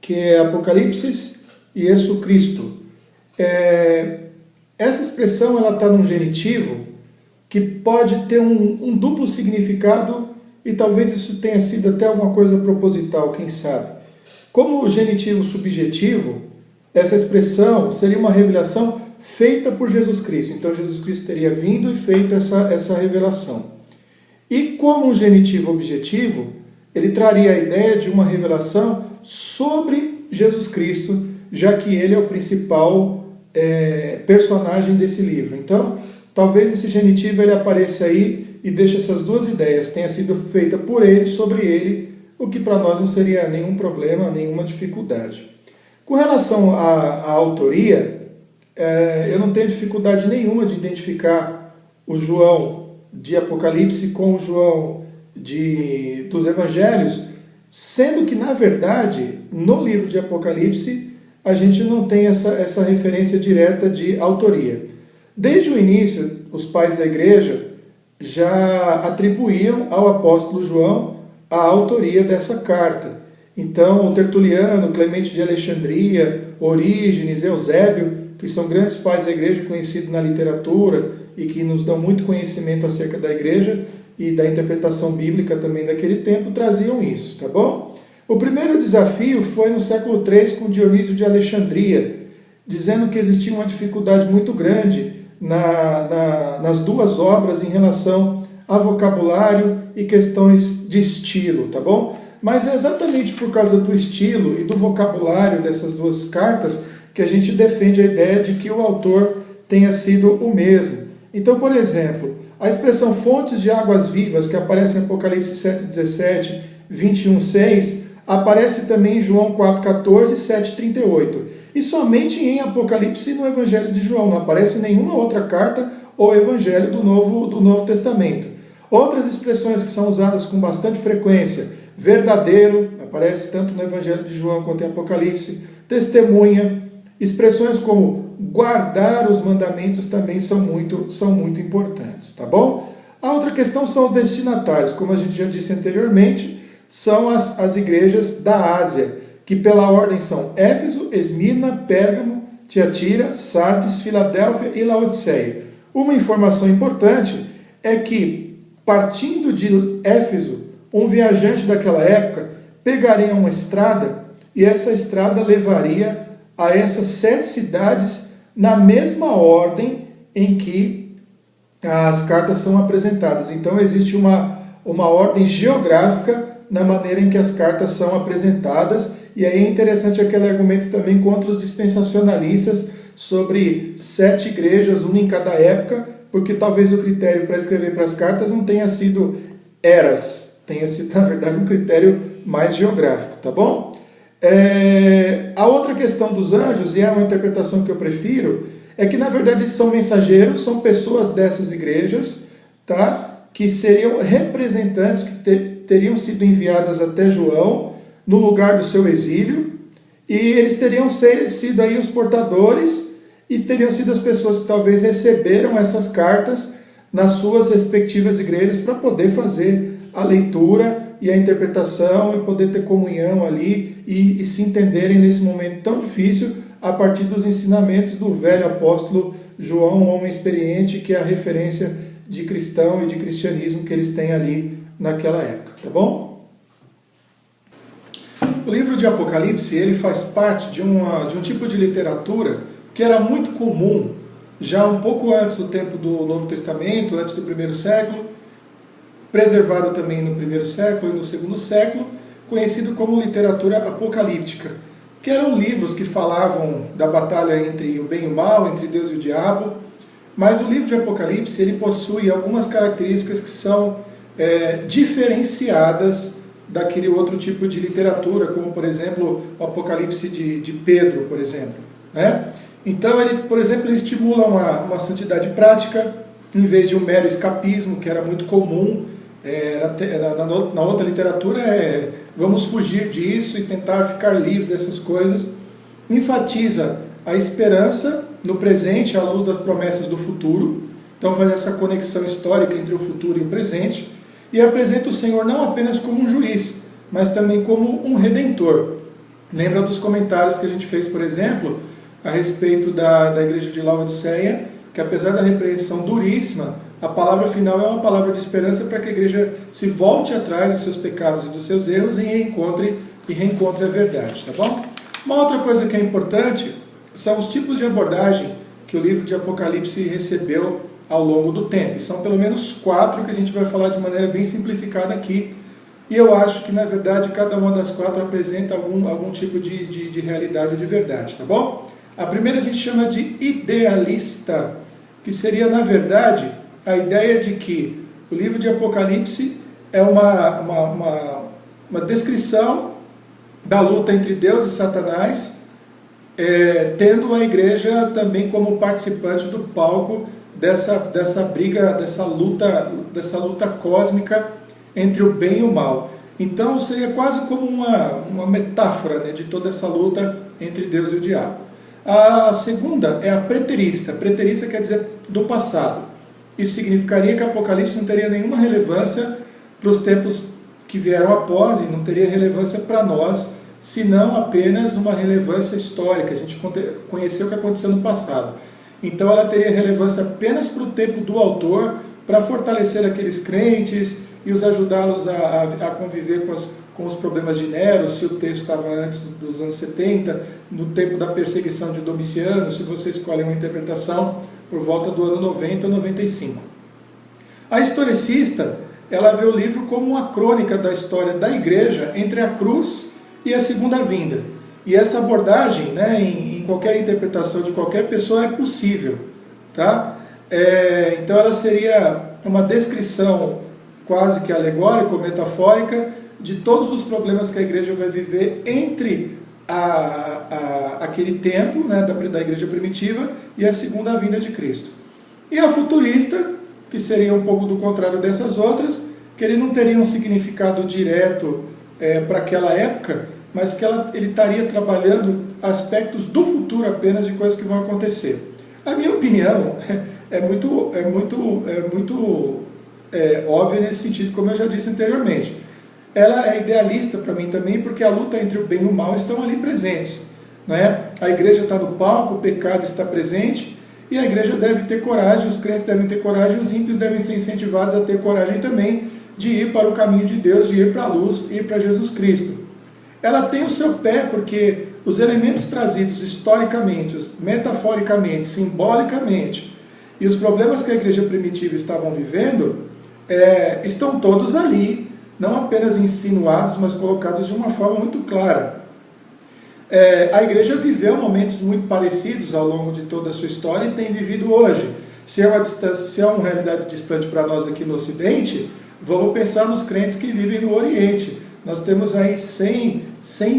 Que é Apocalipsis Iesu Cristo. Essa expressão ela está num genitivo que pode ter um duplo significado e talvez isso tenha sido até alguma coisa proposital, quem sabe. Como genitivo subjetivo, essa expressão seria uma revelação feita por Jesus Cristo. Então Jesus Cristo teria vindo e feito essa revelação. E como um genitivo objetivo, ele traria a ideia de uma revelação sobre Jesus Cristo, já que ele é o principal personagem desse livro. Então, talvez esse genitivo ele apareça aí e deixe essas duas ideias, tenha sido feita por ele, sobre ele, o que para nós não seria nenhum problema, nenhuma dificuldade. Com relação à autoria, eu não tenho dificuldade nenhuma de identificar o João de Apocalipse com o João dos Evangelhos, sendo que, na verdade, no livro de Apocalipse, a gente não tem essa referência direta de autoria. Desde o início, os pais da igreja já atribuíam ao apóstolo João a autoria dessa carta. Então, o Tertuliano, Clemente de Alexandria, Orígenes, Eusébio, que são grandes pais da igreja, conhecidos na literatura e que nos dão muito conhecimento acerca da igreja e da interpretação bíblica também daquele tempo, traziam isso, tá bom? O primeiro desafio foi no século III com Dionísio de Alexandria, dizendo que existia uma dificuldade muito grande nas duas obras em relação a vocabulário e questões de estilo, tá bom? Mas é exatamente por causa do estilo e do vocabulário dessas duas cartas que a gente defende a ideia de que o autor tenha sido o mesmo. Então, por exemplo, a expressão fontes de águas vivas, que aparece em Apocalipse 7,17, 21,6, aparece também em João 4,14 e 7,38. E somente em Apocalipse e no Evangelho de João, não aparece em nenhuma outra carta ou Evangelho do Novo Testamento. Outras expressões que são usadas com bastante frequência, verdadeiro, aparece tanto no Evangelho de João quanto em Apocalipse, testemunha, expressões como guardar os mandamentos também são muito importantes, tá bom? A outra questão são os destinatários, como a gente já disse anteriormente, são as igrejas da Ásia, que pela ordem são Éfeso, Esmirna, Pérgamo, Tiatira, Sardes, Filadélfia e Laodiceia. Uma informação importante é que, partindo de Éfeso, um viajante daquela época pegaria uma estrada e essa estrada levaria a essas 7 cidades na mesma ordem em que as cartas são apresentadas. Então existe uma ordem geográfica na maneira em que as cartas são apresentadas, e aí é interessante aquele argumento também contra os dispensacionalistas sobre 7 igrejas, uma em cada época, porque talvez o critério para escrever para as cartas não tenha sido eras, tenha sido, na verdade, um critério mais geográfico, tá bom? A outra questão dos anjos, e é uma interpretação que eu prefiro, é que, na verdade, são mensageiros, são pessoas dessas igrejas, tá? Que seriam representantes, que teriam sido enviadas até João, no lugar do seu exílio, e eles teriam sido aí os portadores, e teriam sido as pessoas que talvez receberam essas cartas nas suas respectivas igrejas para poder fazer a leitura e a interpretação e poder ter comunhão ali e se entenderem nesse momento tão difícil a partir dos ensinamentos do velho apóstolo João, um homem experiente, que é a referência de cristão e de cristianismo que eles têm ali naquela época, tá bom? O livro de Apocalipse, ele faz parte de um tipo de literatura que era muito comum já um pouco antes do tempo do Novo Testamento, antes do primeiro século, preservado também no primeiro século e no segundo século, conhecido como literatura apocalíptica, que eram livros que falavam da batalha entre o bem e o mal, entre Deus e o diabo. Mas o livro de Apocalipse, ele possui algumas características que são diferenciadas daquele outro tipo de literatura, como, por exemplo, o Apocalipse de Pedro, por exemplo, né? Então, ele, por exemplo, ele estimula uma santidade prática, em vez de um mero escapismo, que era muito comum na outra literatura, vamos fugir disso e tentar ficar livre dessas coisas. Enfatiza a esperança no presente à luz das promessas do futuro, então faz essa conexão histórica entre o futuro e o presente, e apresenta o Senhor não apenas como um juiz, mas também como um redentor. Lembra dos comentários que a gente fez, por exemplo, a respeito da igreja de Laodiceia, que apesar da repreensão duríssima, a palavra final é uma palavra de esperança para que a igreja se volte atrás dos seus pecados e dos seus erros e reencontre a verdade, tá bom? Uma outra coisa que é importante são os tipos de abordagem que o livro de Apocalipse recebeu ao longo do tempo. E são pelo menos 4 que a gente vai falar de maneira bem simplificada aqui. E eu acho que, na verdade, cada uma das 4 apresenta algum tipo de realidade ou de verdade, tá bom? A primeira a gente chama de idealista, que seria, na verdade, a ideia de que o livro de Apocalipse é uma descrição da luta entre Deus e Satanás, tendo a igreja também como participante do palco dessa briga, dessa luta cósmica entre o bem e o mal. Então seria quase como uma metáfora, né, de toda essa luta entre Deus e o diabo. A segunda é a preterista. Preterista quer dizer do passado. Isso significaria que Apocalipse não teria nenhuma relevância para os tempos que vieram após, e não teria relevância para nós, senão apenas uma relevância histórica. A gente conheceu o que aconteceu no passado. Então ela teria relevância apenas para o tempo do autor, para fortalecer aqueles crentes e os ajudá-los a conviver com os problemas de Nero, se o texto estava antes dos anos 70, no tempo da perseguição de Domiciano, se você escolhe uma interpretação por volta do ano 90 ou 95. A historicista, ela vê o livro como uma crônica da história da igreja entre a cruz e a segunda vinda. E essa abordagem, né, em qualquer interpretação de qualquer pessoa é possível, tá? Então ela seria uma descrição quase que alegórica ou metafórica de todos os problemas que a igreja vai viver entre aquele tempo, né, da igreja primitiva e a segunda vinda de Cristo. E a futurista, que seria um pouco do contrário dessas outras, que ele não teria um significado direto para aquela época, mas que ele estaria trabalhando aspectos do futuro apenas, de coisas que vão acontecer. A minha opinião é muito óbvia nesse sentido, como eu já disse anteriormente. Ela é idealista para mim também, porque a luta entre o bem e o mal estão ali presentes, né? A igreja está no palco, o pecado está presente, e a igreja deve ter coragem, os crentes devem ter coragem, os ímpios devem ser incentivados a ter coragem também de ir para o caminho de Deus, de ir para a luz, ir para Jesus Cristo. Ela tem o seu pé, porque os elementos trazidos historicamente, metaforicamente, simbolicamente, e os problemas que a igreja primitiva estavam vivendo, estão todos ali, não apenas insinuados, mas colocados de uma forma muito clara. A igreja viveu momentos muito parecidos ao longo de toda a sua história e tem vivido hoje. Se é uma realidade distante para nós aqui no Ocidente, Vamos pensar nos crentes que vivem no Oriente. Nós temos aí 100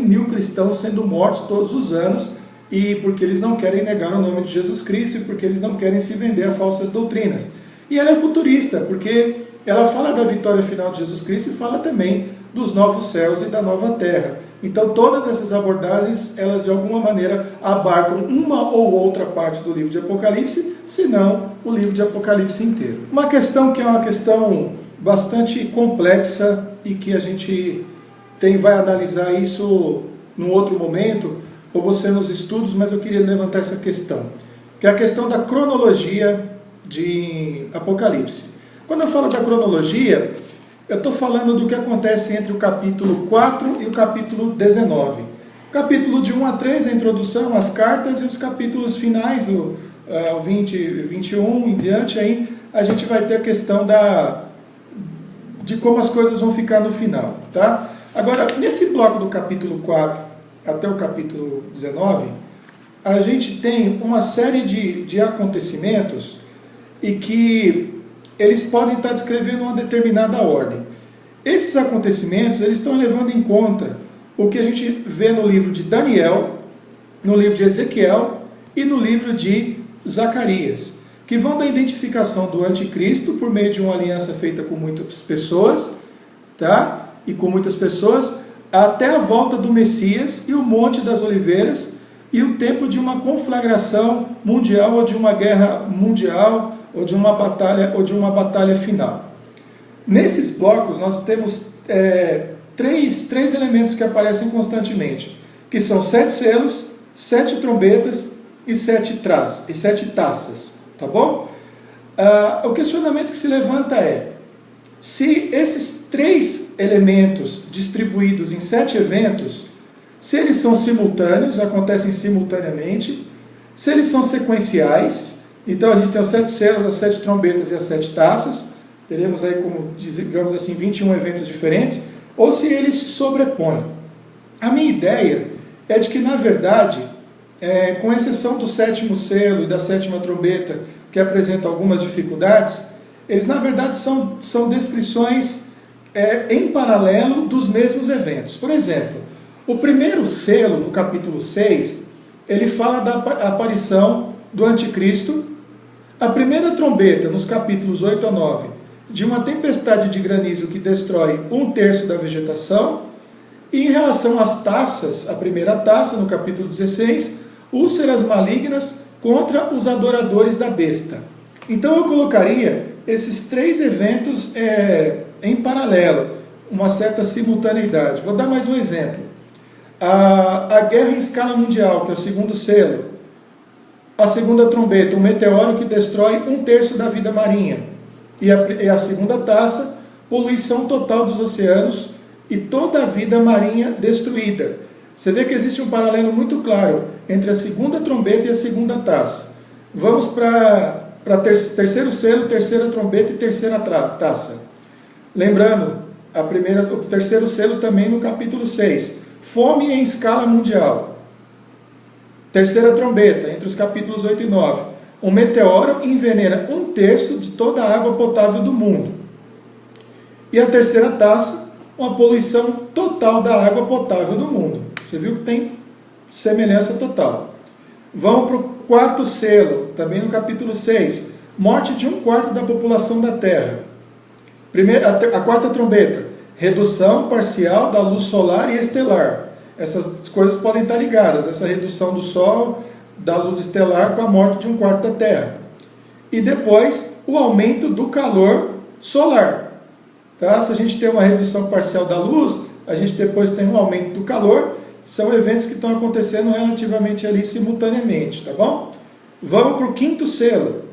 mil cristãos sendo mortos todos os anos, e porque eles não querem negar o nome de Jesus Cristo e porque eles não querem se vender a falsas doutrinas. E ela é futurista, porque ela fala da vitória final de Jesus Cristo e fala também dos novos céus e da nova terra. Então todas essas abordagens, elas de alguma maneira abarcam uma ou outra parte do livro de Apocalipse, se não o livro de Apocalipse inteiro. Uma questão que é uma questão bastante complexa e que a gente vai analisar isso num outro momento, ou você nos estudos, mas eu queria levantar essa questão, que é a questão da cronologia de Apocalipse. Quando eu falo da cronologia, eu estou falando do que acontece entre o capítulo 4 e o capítulo 19. O capítulo de 1 a 3, a introdução, as cartas, e os capítulos finais, o 20, 21 em diante, aí a gente vai ter a questão de como as coisas vão ficar no final. Tá? Agora, nesse bloco do capítulo 4 até o capítulo 19, a gente tem uma série de acontecimentos e que eles podem estar descrevendo uma determinada ordem. Esses acontecimentos, eles estão levando em conta o que a gente vê no livro de Daniel, no livro de Ezequiel e no livro de Zacarias, que vão da identificação do anticristo por meio de uma aliança feita com muitas pessoas, tá? E com muitas pessoas, até a volta do Messias e o Monte das Oliveiras e o tempo de uma conflagração mundial ou de uma guerra mundial ou de uma batalha final. Nesses blocos nós temos três elementos que aparecem constantemente, que são 7 selos, 7 trombetas e 7 taças, tá bom? O questionamento que se levanta é: se esses 3 elementos distribuídos em 7 eventos, se eles são simultâneos, acontecem simultaneamente, se eles são sequenciais, então a gente tem os 7 selos, as 7 trombetas e as 7 taças, teremos aí, como digamos assim, 21 eventos diferentes, ou se eles se sobrepõem. A minha ideia é de que, na verdade, com exceção do 7º selo e da 7ª trombeta, que apresenta algumas dificuldades, eles na verdade são descrições em paralelo dos mesmos eventos. Por exemplo, o primeiro selo, no capítulo 6, ele fala da aparição do anticristo. A primeira trombeta, nos capítulos 8 a 9, de uma tempestade de granizo que destrói 1/3 da vegetação. E em relação às taças, a primeira taça, no capítulo 16, úlceras malignas contra os adoradores da besta. Então eu colocaria esses 3 eventos em paralelo, uma certa simultaneidade. Vou dar mais um exemplo. A guerra em escala mundial, que é o 2º selo. A segunda trombeta, um meteoro que destrói 1/3 da vida marinha. E a segunda taça, poluição total dos oceanos e toda a vida marinha destruída. Você vê que existe um paralelo muito claro entre a segunda trombeta e a segunda taça. Vamos para terceiro selo, terceira trombeta e terceira taça. Lembrando, o terceiro selo também no capítulo 6. Fome em escala mundial. Terceira trombeta, entre os capítulos 8 e 9. Um meteoro envenena 1/3 de toda a água potável do mundo. E a terceira taça, uma poluição total da água potável do mundo. Você viu que tem semelhança total. Vamos para o 4º selo, também no capítulo 6. Morte de 1/4 da população da Terra. A 4ª trombeta, redução parcial da luz solar e estelar. Essas coisas podem estar ligadas, essa redução do Sol, da luz estelar, com a morte de 1/4 da Terra. E depois, o aumento do calor solar. Tá? Se a gente tem uma redução parcial da luz, a gente depois tem um aumento do calor. São eventos que estão acontecendo relativamente ali simultaneamente, tá bom? Vamos para o 5º selo.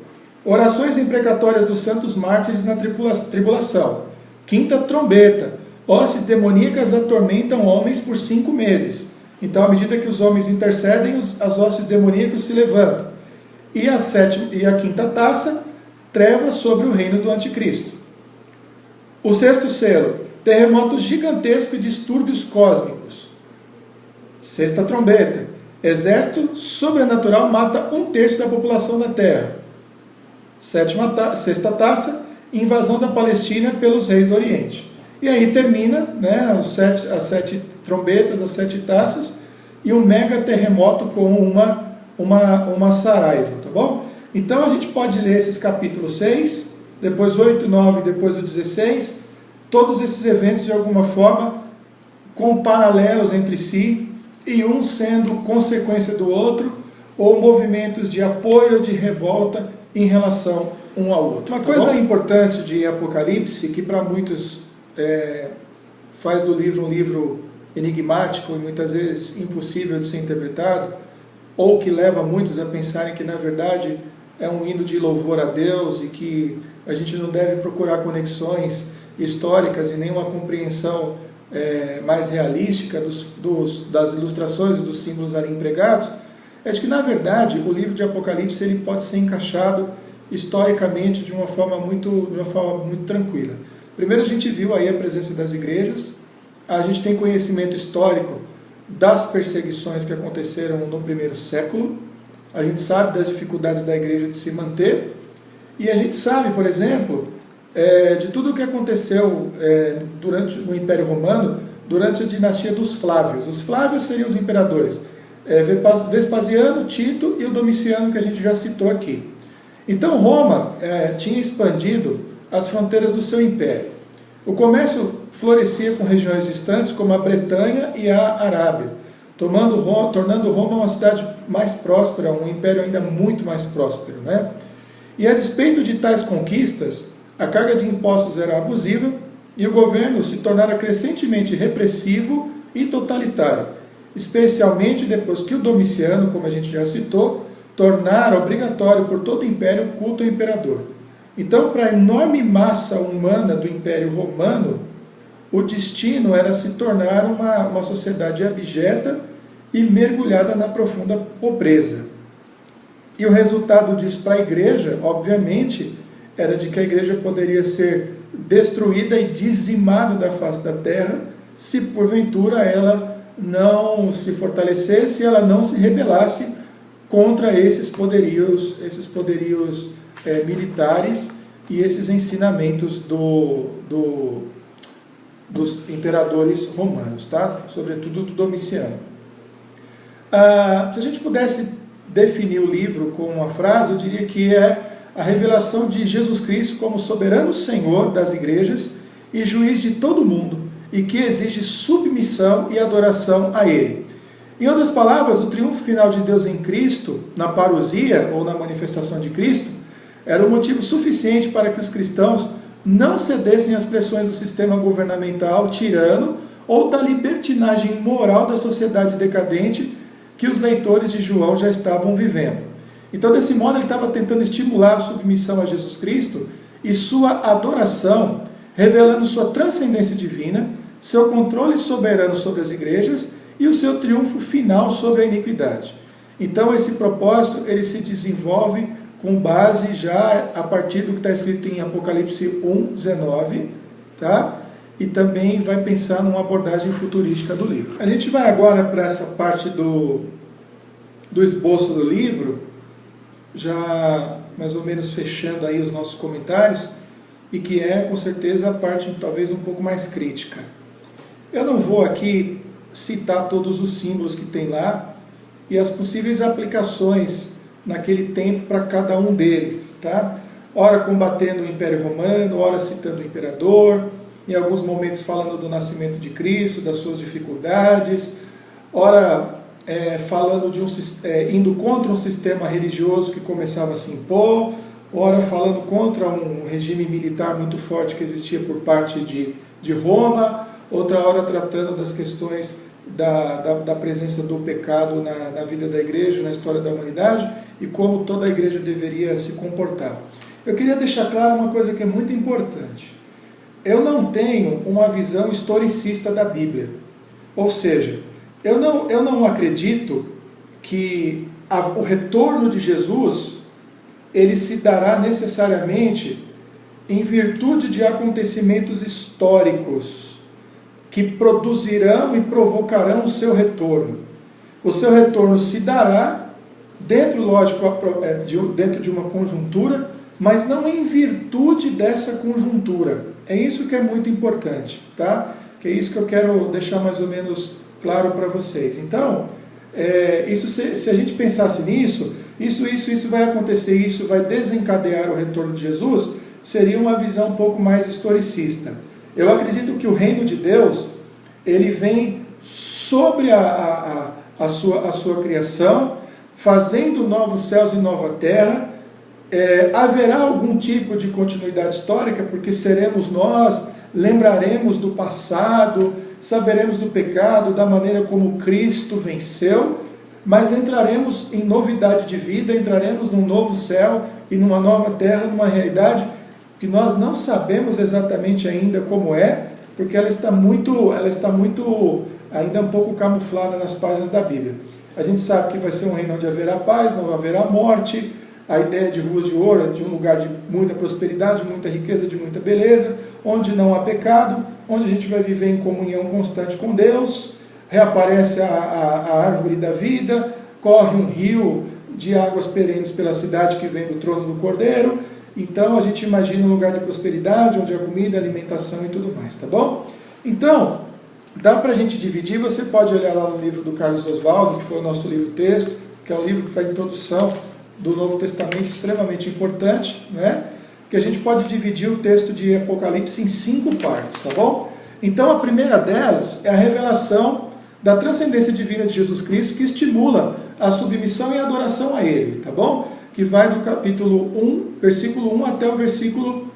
Orações imprecatórias dos santos mártires na tribulação. 5ª trombeta. Hostes demoníacas atormentam homens por 5 meses. Então, à medida que os homens intercedem, as hostes demoníacas se levantam. E a 5ª taça, trevas sobre o reino do anticristo. O 6º selo, terremoto gigantesco e distúrbios cósmicos. 6ª trombeta, exército sobrenatural mata 1/3 da população da Terra. 6ª taça, invasão da Palestina pelos reis do Oriente. E aí termina, né, as 7 trombetas, as 7 taças, e um mega terremoto com uma saraiva, tá bom? Então a gente pode ler esses capítulos 6, depois 8, 9, depois o 16, todos esses eventos de alguma forma com paralelos entre si, e um sendo consequência do outro, ou movimentos de apoio ou de revolta em relação um ao outro. Uma coisa importante de Apocalipse, que para muitos faz do livro um livro enigmático e muitas vezes impossível de ser interpretado, ou que leva muitos a pensarem que na verdade é um hino de louvor a Deus e que a gente não deve procurar conexões históricas e nenhuma compreensão mais realística das ilustrações e dos símbolos ali empregados, é de que na verdade o livro de Apocalipse ele pode ser encaixado historicamente de uma forma muito tranquila. Primeiro a gente viu aí a presença das igrejas, a gente tem conhecimento histórico das perseguições que aconteceram no primeiro século, a gente sabe das dificuldades da igreja de se manter, e a gente sabe, por exemplo, de tudo o que aconteceu durante o Império Romano, durante a dinastia dos Flávios. Os Flávios seriam os imperadores Vespasiano, Tito e o Domiciano, que a gente já citou aqui. Então Roma tinha expandido as fronteiras do seu império. O comércio florescia com regiões distantes como a Bretanha e a Arábia, tornando Roma uma cidade mais próspera, um império ainda muito mais próspero, né? E a despeito de tais conquistas, a carga de impostos era abusiva e o governo se tornara crescentemente repressivo e totalitário, especialmente depois que o Domiciano, como a gente já citou, tornara obrigatório por todo o império o culto ao imperador. Então, para a enorme massa humana do Império Romano, o destino era se tornar uma sociedade abjeta e mergulhada na profunda pobreza. E o resultado disso para a igreja, obviamente, era de que a igreja poderia ser destruída e dizimada da face da terra se porventura ela não se fortalecesse, ela não se rebelasse contra esses poderios militares e esses ensinamentos dos imperadores romanos, tá? Sobretudo do Domiciano. Se a gente pudesse definir o livro com uma frase, eu diria que é a revelação de Jesus Cristo como soberano Senhor das igrejas e juiz de todo mundo, e que exige submissão e adoração a Ele. Em outras palavras, o triunfo final de Deus em Cristo, na parousia ou na manifestação de Cristo, era um motivo suficiente para que os cristãos não cedessem às pressões do sistema governamental tirano ou da libertinagem moral da sociedade decadente que os leitores de João já estavam vivendo. Então, desse modo, ele estava tentando estimular a submissão a Jesus Cristo e sua adoração, revelando sua transcendência divina, seu controle soberano sobre as igrejas e o seu triunfo final sobre a iniquidade. Então, esse propósito ele se desenvolve com base já a partir do que está escrito em Apocalipse 1:19, tá? E também vai pensar numa abordagem futurística do livro. A gente vai agora para essa parte do esboço do livro, já mais ou menos fechando aí os nossos comentários, e que é com certeza a parte talvez um pouco mais crítica. Eu não vou aqui citar todos os símbolos que tem lá e as possíveis aplicações naquele tempo para cada um deles, tá? Ora combatendo o Império Romano, ora citando o imperador, em alguns momentos falando do nascimento de Cristo, das suas dificuldades, ora falando indo contra um sistema religioso que começava a se impor, ora falando contra um regime militar muito forte que existia por parte de Roma, outra hora tratando das questões da presença do pecado na vida da igreja, na história da humanidade, e como toda a igreja deveria se comportar. Eu queria deixar claro uma coisa que é muito importante. Eu não tenho uma visão historicista da Bíblia. Ou seja, eu não acredito que o retorno de Jesus ele se dará necessariamente em virtude de acontecimentos históricos que produzirão e provocarão o seu retorno. O seu retorno se dará dentro de uma conjuntura mas não em virtude dessa conjuntura. É isso que é muito importante, tá? Que é isso que eu quero deixar mais ou menos claro para vocês. Então, se a gente pensasse nisso, isso vai acontecer, isso vai desencadear o retorno de Jesus, seria uma visão um pouco mais historicista. Eu acredito que o reino de Deus, ele vem sobre a sua criação, fazendo novos céus e nova terra. Haverá algum tipo de continuidade histórica, porque seremos nós, lembraremos do passado, saberemos do pecado, da maneira como Cristo venceu, mas entraremos em novidade de vida, entraremos num novo céu e numa nova terra, numa realidade que nós não sabemos exatamente ainda como é, porque ela está muito ainda um pouco camuflada nas páginas da Bíblia. A gente sabe que vai ser um reino onde haverá paz, não haverá morte. A ideia de ruas de ouro é de um lugar de muita prosperidade, de muita riqueza, de muita beleza, onde não há pecado, onde a gente vai viver em comunhão constante com Deus, reaparece a árvore da vida, corre um rio de águas perenes pela cidade que vem do trono do Cordeiro. Então a gente imagina um lugar de prosperidade, onde há comida, alimentação e tudo mais, tá bom? Então, dá para a gente dividir, você pode olhar lá no livro do Carlos Oswaldo, que foi o nosso livro-texto, que é um livro para introdução do Novo Testamento, extremamente importante, né? Que a gente pode dividir o texto de Apocalipse em 5 partes, tá bom? Então a primeira delas é a revelação da transcendência divina de Jesus Cristo, que estimula a submissão e a adoração a Ele, tá bom? Que vai do capítulo 1, versículo 1 até o versículo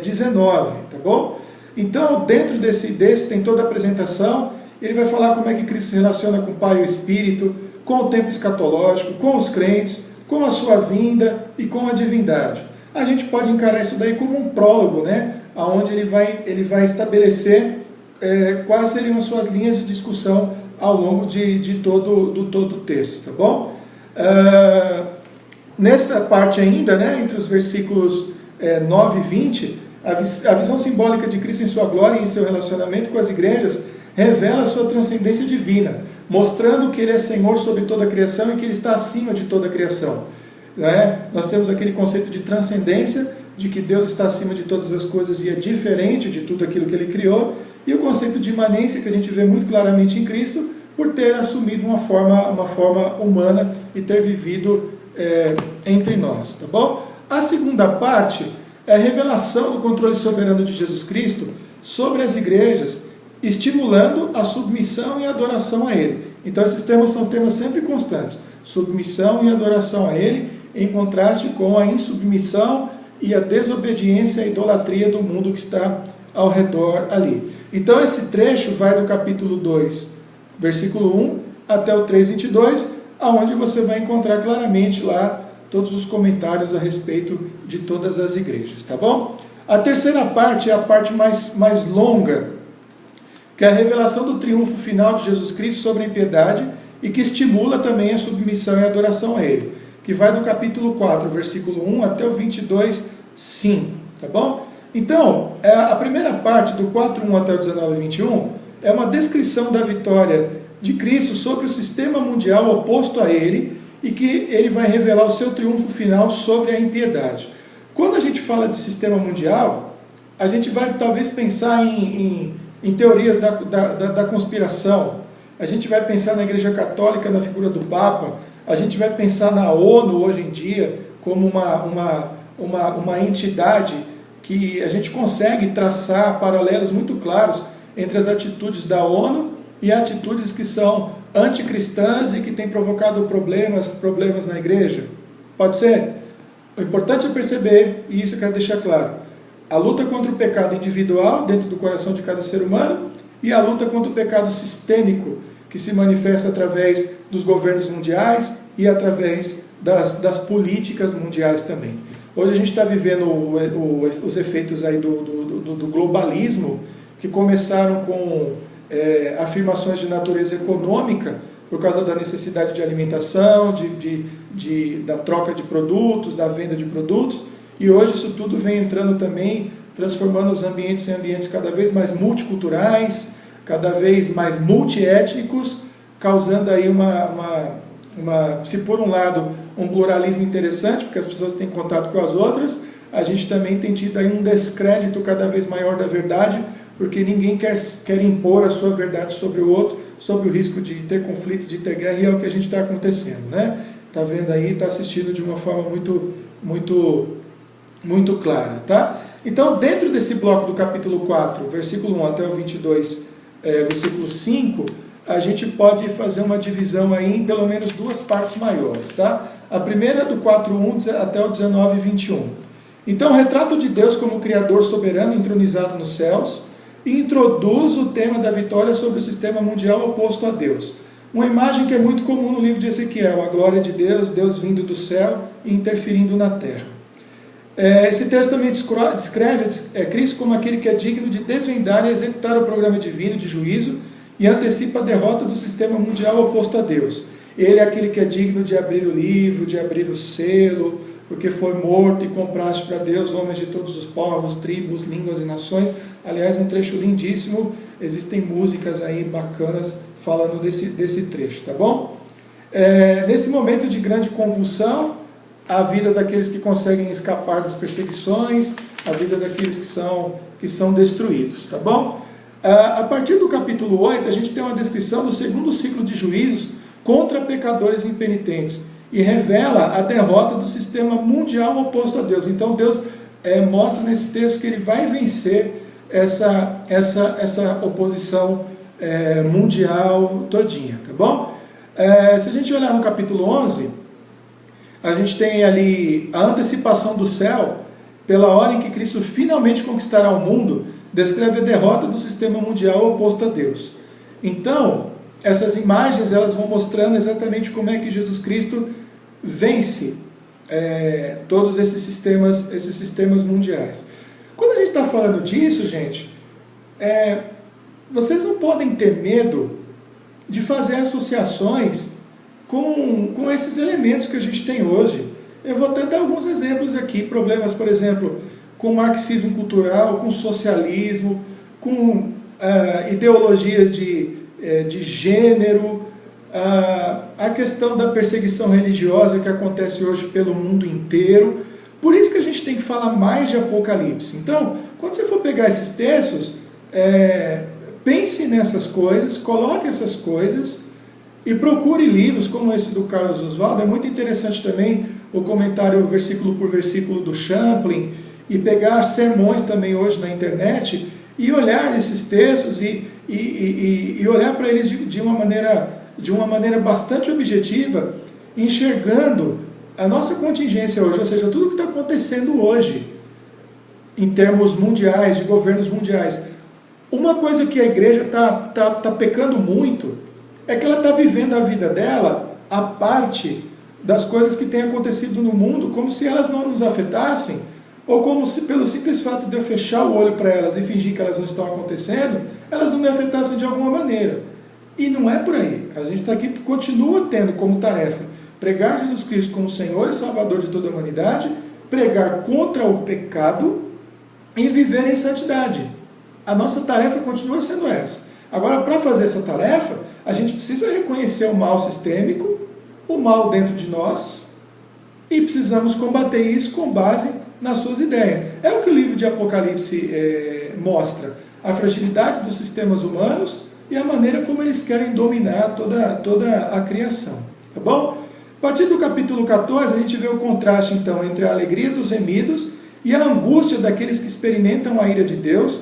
19, tá bom? Então, dentro desse tem toda a apresentação, ele vai falar como é que Cristo se relaciona com o Pai e o Espírito, com o tempo escatológico, com os crentes, com a sua vinda e com a divindade. A gente pode encarar isso daí como um prólogo, né? Onde ele vai estabelecer quais seriam as suas linhas de discussão ao longo de todo o texto, tá bom? Nessa parte ainda, né, entre os versículos 9 e 20, a visão simbólica de Cristo em sua glória e em seu relacionamento com as igrejas revela a sua transcendência divina, mostrando que Ele é Senhor sobre toda a criação e que Ele está acima de toda a criação. Né? Nós temos aquele conceito de transcendência, de que Deus está acima de todas as coisas e é diferente de tudo aquilo que Ele criou, e o conceito de imanência, que a gente vê muito claramente em Cristo, por ter assumido uma forma humana e ter vivido entre nós. Tá bom? A segunda parte é a revelação do controle soberano de Jesus Cristo sobre as igrejas, estimulando a submissão e a adoração a Ele. Então esses temas são temas sempre constantes. Submissão e adoração a Ele, em contraste com a insubmissão e a desobediência e a idolatria do mundo que está ao redor ali. Então esse trecho vai do capítulo 2, versículo 1, até o 3:22, aonde você vai encontrar claramente lá todos os comentários a respeito de todas as igrejas, tá bom? A terceira parte é a parte mais longa, que é a revelação do triunfo final de Jesus Cristo sobre a impiedade e que estimula também a submissão e a adoração a Ele, que vai do capítulo 4, versículo 1 até o 22, sim, tá bom? Então, a primeira parte, do 4:1 até o 19:21, é uma descrição da vitória de Cristo sobre o sistema mundial oposto a Ele e que Ele vai revelar o seu triunfo final sobre a impiedade. Quando a gente fala de sistema mundial, a gente vai talvez pensar em teorias da conspiração, a gente vai pensar na Igreja Católica, na figura do Papa, a gente vai pensar na ONU hoje em dia como uma entidade que a gente consegue traçar paralelos muito claros entre as atitudes da ONU e atitudes que são anticristãs e que têm provocado problemas na igreja. Pode ser? O importante é perceber, e isso eu quero deixar claro, a luta contra o pecado individual dentro do coração de cada ser humano e a luta contra o pecado sistêmico, que se manifesta através dos governos mundiais e através das políticas mundiais também. Hoje a gente está vivendo os efeitos aí do globalismo, que começaram com afirmações de natureza econômica, por causa da necessidade de alimentação, da troca de produtos, da venda de produtos, e hoje isso tudo vem entrando também, transformando os ambientes em ambientes cada vez mais multiculturais, cada vez mais multiétnicos, causando aí se por um lado um pluralismo interessante, porque as pessoas têm contato com as outras, a gente também tem tido aí um descrédito cada vez maior da verdade, porque ninguém quer impor a sua verdade sobre o outro, sobre o risco de ter conflitos, de ter guerra, e é o que a gente está acontecendo, né? Está vendo aí, está assistindo de uma forma muito clara, tá? Então, dentro desse bloco do capítulo 4, versículo 1 até o 22, versículo 5, a gente pode fazer uma divisão aí em pelo menos duas partes maiores, tá? A primeira é do 4:1 até o 19:21. Então, o retrato de Deus como Criador soberano entronizado nos céus, e introduz o tema da vitória sobre o sistema mundial oposto a Deus. Uma imagem que é muito comum no livro de Ezequiel, a glória de Deus, Deus vindo do céu e interferindo na terra. Esse texto também descreve Cristo como aquele que é digno de desvendar e executar o programa divino de juízo e antecipa a derrota do sistema mundial oposto a Deus. Ele é aquele que é digno de abrir o livro, de abrir o selo, porque foi morto e compraste para Deus homens de todos os povos, tribos, línguas e nações. Aliás, um trecho lindíssimo, existem músicas aí bacanas falando desse trecho, tá bom? Nesse momento de grande convulsão, a vida daqueles que conseguem escapar das perseguições, a vida daqueles que são destruídos, tá bom? A partir do capítulo 8, a gente tem uma descrição do segundo ciclo de juízos contra pecadores impenitentes, e revela a derrota do sistema mundial oposto a Deus. Então Deus mostra nesse texto que ele vai vencer essa oposição mundial todinha, tá bom? Se a gente olhar no capítulo 11, a gente tem ali a antecipação do céu, pela hora em que Cristo finalmente conquistará o mundo, descreve a derrota do sistema mundial oposto a Deus. Então, essas imagens elas vão mostrando exatamente como é que Jesus Cristo vence todos esses sistemas mundiais. Quando a gente está falando disso, gente, vocês não podem ter medo de fazer associações com esses elementos que a gente tem hoje. Eu vou até dar alguns exemplos aqui, problemas, por exemplo, com marxismo cultural, com socialismo, com ideologias de gênero, a questão da perseguição religiosa que acontece hoje pelo mundo inteiro. Por isso que a gente tem que falar mais de Apocalipse. Então, quando você for pegar esses textos, pense nessas coisas, coloque essas coisas e procure livros como esse do Carlos Oswaldo. É muito interessante também o comentário versículo por versículo do Champlin, e pegar sermões também hoje na internet e olhar esses textos e olhar para eles de uma maneira bastante objetiva, enxergando a nossa contingência hoje, ou seja, tudo o que está acontecendo hoje, em termos mundiais, de governos mundiais. Uma coisa que a igreja está pecando muito, é que ela está vivendo a vida dela a parte das coisas que têm acontecido no mundo, como se elas não nos afetassem, ou como se pelo simples fato de eu fechar o olho para elas e fingir que elas não estão acontecendo, elas não me afetassem de alguma maneira. E não é por aí. A gente está aqui, continua tendo como tarefa pregar Jesus Cristo como Senhor e Salvador de toda a humanidade, pregar contra o pecado e viver em santidade. A nossa tarefa continua sendo essa. Agora, para fazer essa tarefa, a gente precisa reconhecer o mal sistêmico, o mal dentro de nós, e precisamos combater isso com base nas suas ideias. É o que o livro de Apocalipse mostra, a fragilidade dos sistemas humanos e a maneira como eles querem dominar toda a criação. Tá bom? A partir do capítulo 14, a gente vê o contraste, então, entre a alegria dos remidos e a angústia daqueles que experimentam a ira de Deus,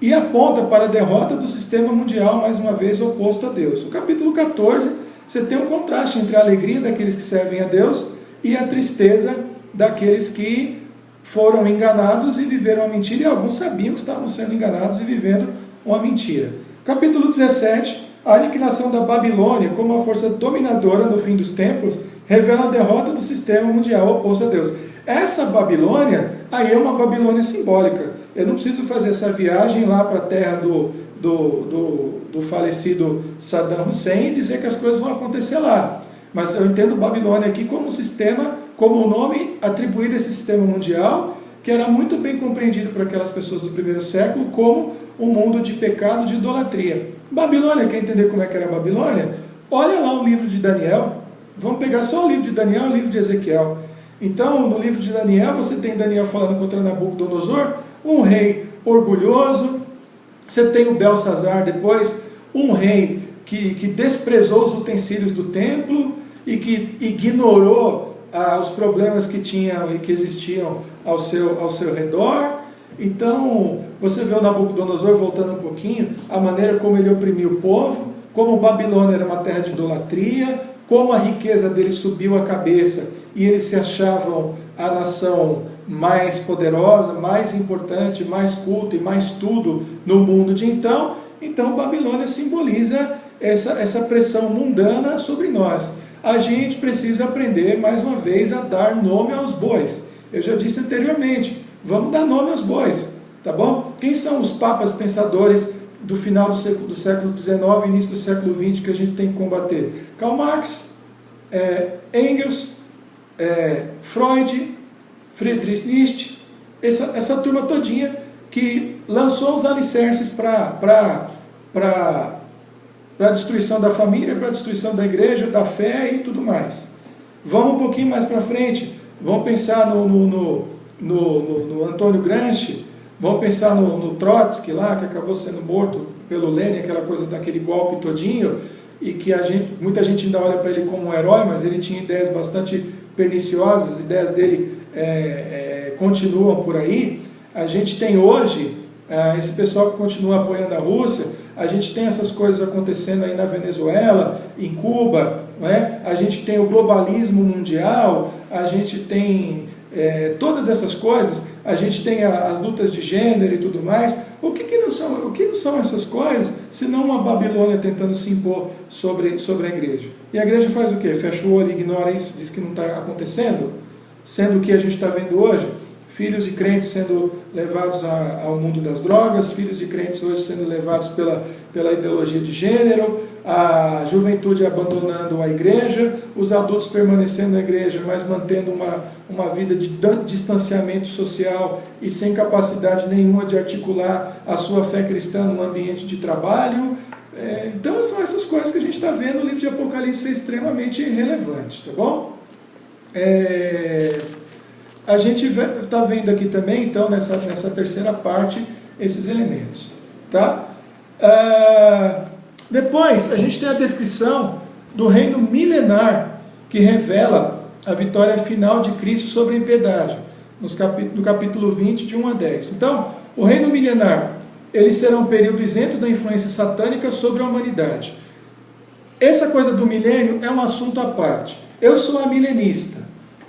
e aponta para a derrota do sistema mundial, mais uma vez, oposto a Deus. No capítulo 14, você tem um contraste entre a alegria daqueles que servem a Deus e a tristeza daqueles que foram enganados e viveram a mentira, e alguns sabiam que estavam sendo enganados e vivendo uma mentira. Capítulo 17, a aniquilação da Babilônia como uma força dominadora no fim dos tempos, revela a derrota do sistema mundial oposto a Deus. Essa Babilônia, aí é uma Babilônia simbólica. Eu não preciso fazer essa viagem lá para a terra do falecido Saddam Hussein e dizer que as coisas vão acontecer lá. Mas eu entendo Babilônia aqui como um sistema, como o nome atribuído a esse sistema mundial, que era muito bem compreendido por aquelas pessoas do primeiro século como um mundo de pecado, de idolatria. Babilônia, quer entender como é que era a Babilônia? Olha lá o livro de Daniel, Vamos pegar só o livro de Daniel e o livro de Ezequiel. Então, no livro de Daniel, você tem Daniel falando contra Nabucodonosor, um rei orgulhoso. Você tem o Belsazar depois, um rei que desprezou os utensílios do templo e que ignorou os problemas que tinham e que existiam ao seu redor. Então, você vê o Nabucodonosor, voltando um pouquinho, a maneira como ele oprimiu o povo, como Babilônia era uma terra de idolatria, como a riqueza dele subiu a cabeça e eles se achavam a nação mais poderosa, mais importante, mais culta e mais tudo no mundo de então. Então, Babilônia simboliza essa pressão mundana sobre nós. A gente precisa aprender, mais uma vez, a dar nome aos bois. Eu já disse anteriormente, vamos dar nome aos bois, tá bom? Quem são os papas pensadores do final do século XIX e início do século XX que a gente tem que combater? Karl Marx, Engels, Freud, Friedrich Nietzsche, essa turma todinha que lançou os alicerces para a destruição da família, para a destruição da igreja, da fé e tudo mais. Vamos um pouquinho mais para frente, vamos pensar no Antônio Gramsci, vamos pensar no Trotsky lá, que acabou sendo morto pelo Lenin, aquela coisa daquele golpe todinho, e que muita gente ainda olha para ele como um herói, mas ele tinha ideias bastante perniciosas, as ideias dele continuam por aí. A gente tem hoje esse pessoal que continua apoiando a Rússia, a gente tem essas coisas acontecendo aí na Venezuela, em Cuba, não é? A gente tem o globalismo mundial, a gente tem todas essas coisas, a gente tem as lutas de gênero e tudo mais. O que não são essas coisas, senão uma Babilônia tentando se impor sobre a igreja? E a igreja faz o quê? Fecha o olho, ignora isso, diz que não está acontecendo? Sendo que a gente está vendo hoje filhos de crentes sendo levados ao mundo das drogas, filhos de crentes hoje sendo levados pela ideologia de gênero, a juventude abandonando a igreja, os adultos permanecendo na igreja, mas mantendo uma vida de distanciamento social e sem capacidade nenhuma de articular a sua fé cristã no ambiente de trabalho. Então são essas coisas que a gente está vendo no livro de Apocalipse ser extremamente relevante, tá bom? A gente está vendo aqui também, então, nessa terceira parte, esses elementos. Tá? Depois, a gente tem a descrição do reino milenar, que revela a vitória final de Cristo sobre a impiedade, no capítulo 20, de 1 a 10. Então, o reino milenar, ele será um período isento da influência satânica sobre a humanidade. Essa coisa do milênio é um assunto à parte. Eu sou amilenista.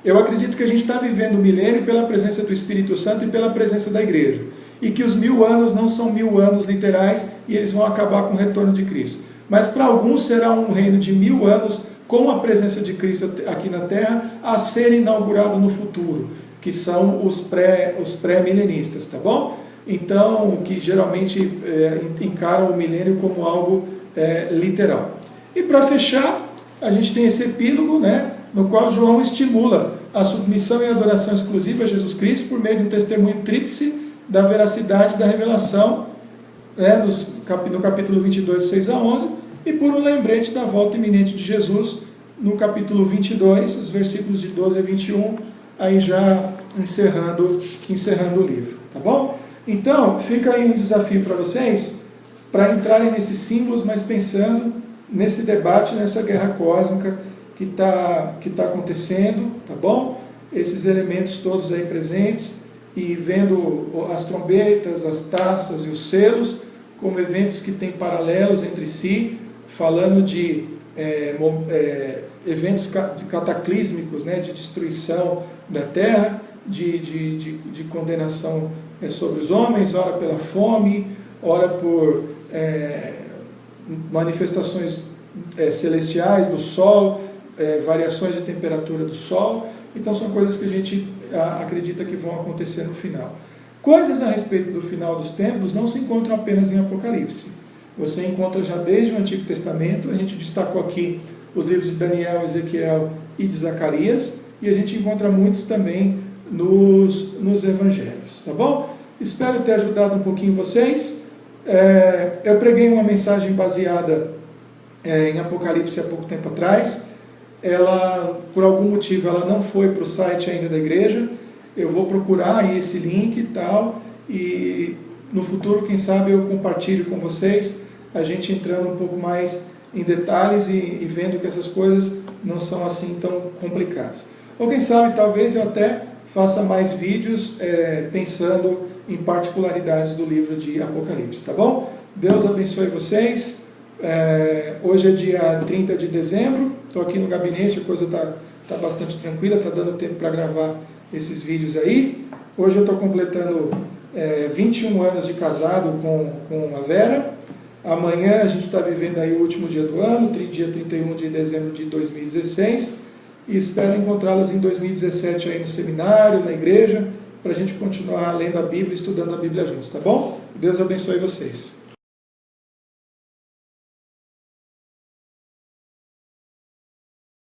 Eu acredito que a gente está vivendo o milênio pela presença do Espírito Santo e pela presença da igreja. E que os 1000 anos não são 1000 anos literais e eles vão acabar com o retorno de Cristo. Mas para alguns será um reino de 1000 anos com a presença de Cristo aqui na Terra a ser inaugurado no futuro, que são os pré-milenistas, tá bom? Então, que geralmente encaram o milênio como algo literal. E para fechar, a gente tem esse epílogo, né, no qual João estimula a submissão e adoração exclusiva a Jesus Cristo por meio de um testemunho tríplice da veracidade da revelação, né, no capítulo 22, 6 a 11, e por um lembrete da volta iminente de Jesus no capítulo 22, os versículos de 12 a 21, aí já encerrando o livro, tá bom? Então, fica aí um desafio para vocês, para entrarem nesses símbolos, mas pensando nesse debate, nessa guerra cósmica que tá acontecendo, tá bom? Esses elementos todos aí presentes, e vendo as trombetas, as taças e os selos como eventos que têm paralelos entre si, falando de eventos cataclísmicos, né, de destruição da terra, de condenação sobre os homens, ora pela fome, ora por manifestações celestiais do sol, variações de temperatura do sol. Então são coisas que a gente acredita que vão acontecer no final. Coisas a respeito do final dos tempos não se encontram apenas em Apocalipse. Você encontra já desde o Antigo Testamento, a gente destacou aqui os livros de Daniel, Ezequiel e de Zacarias, e a gente encontra muitos também nos Evangelhos, tá bom? Espero ter ajudado um pouquinho vocês. Eu preguei uma mensagem baseada em Apocalipse há pouco tempo atrás. ela, por algum motivo, ela não foi para o site ainda da igreja, eu vou procurar aí esse link e tal, e no futuro, quem sabe, eu compartilho com vocês, a gente entrando um pouco mais em detalhes e vendo que essas coisas não são assim tão complicadas. Ou quem sabe, talvez eu até faça mais vídeos pensando em particularidades do livro de Apocalipse, tá bom? Deus abençoe vocês. Hoje é dia 30 de dezembro, estou aqui no gabinete, a coisa está bastante tranquila, está dando tempo para gravar esses vídeos aí. Hoje eu estou completando 21 anos de casado com a Vera. Amanhã a gente está vivendo aí o último dia do ano, dia 31 de dezembro de 2016, e espero encontrá-las em 2017 aí no seminário, na igreja, para a gente continuar lendo a Bíblia, estudando a Bíblia juntos, tá bom? Deus abençoe vocês.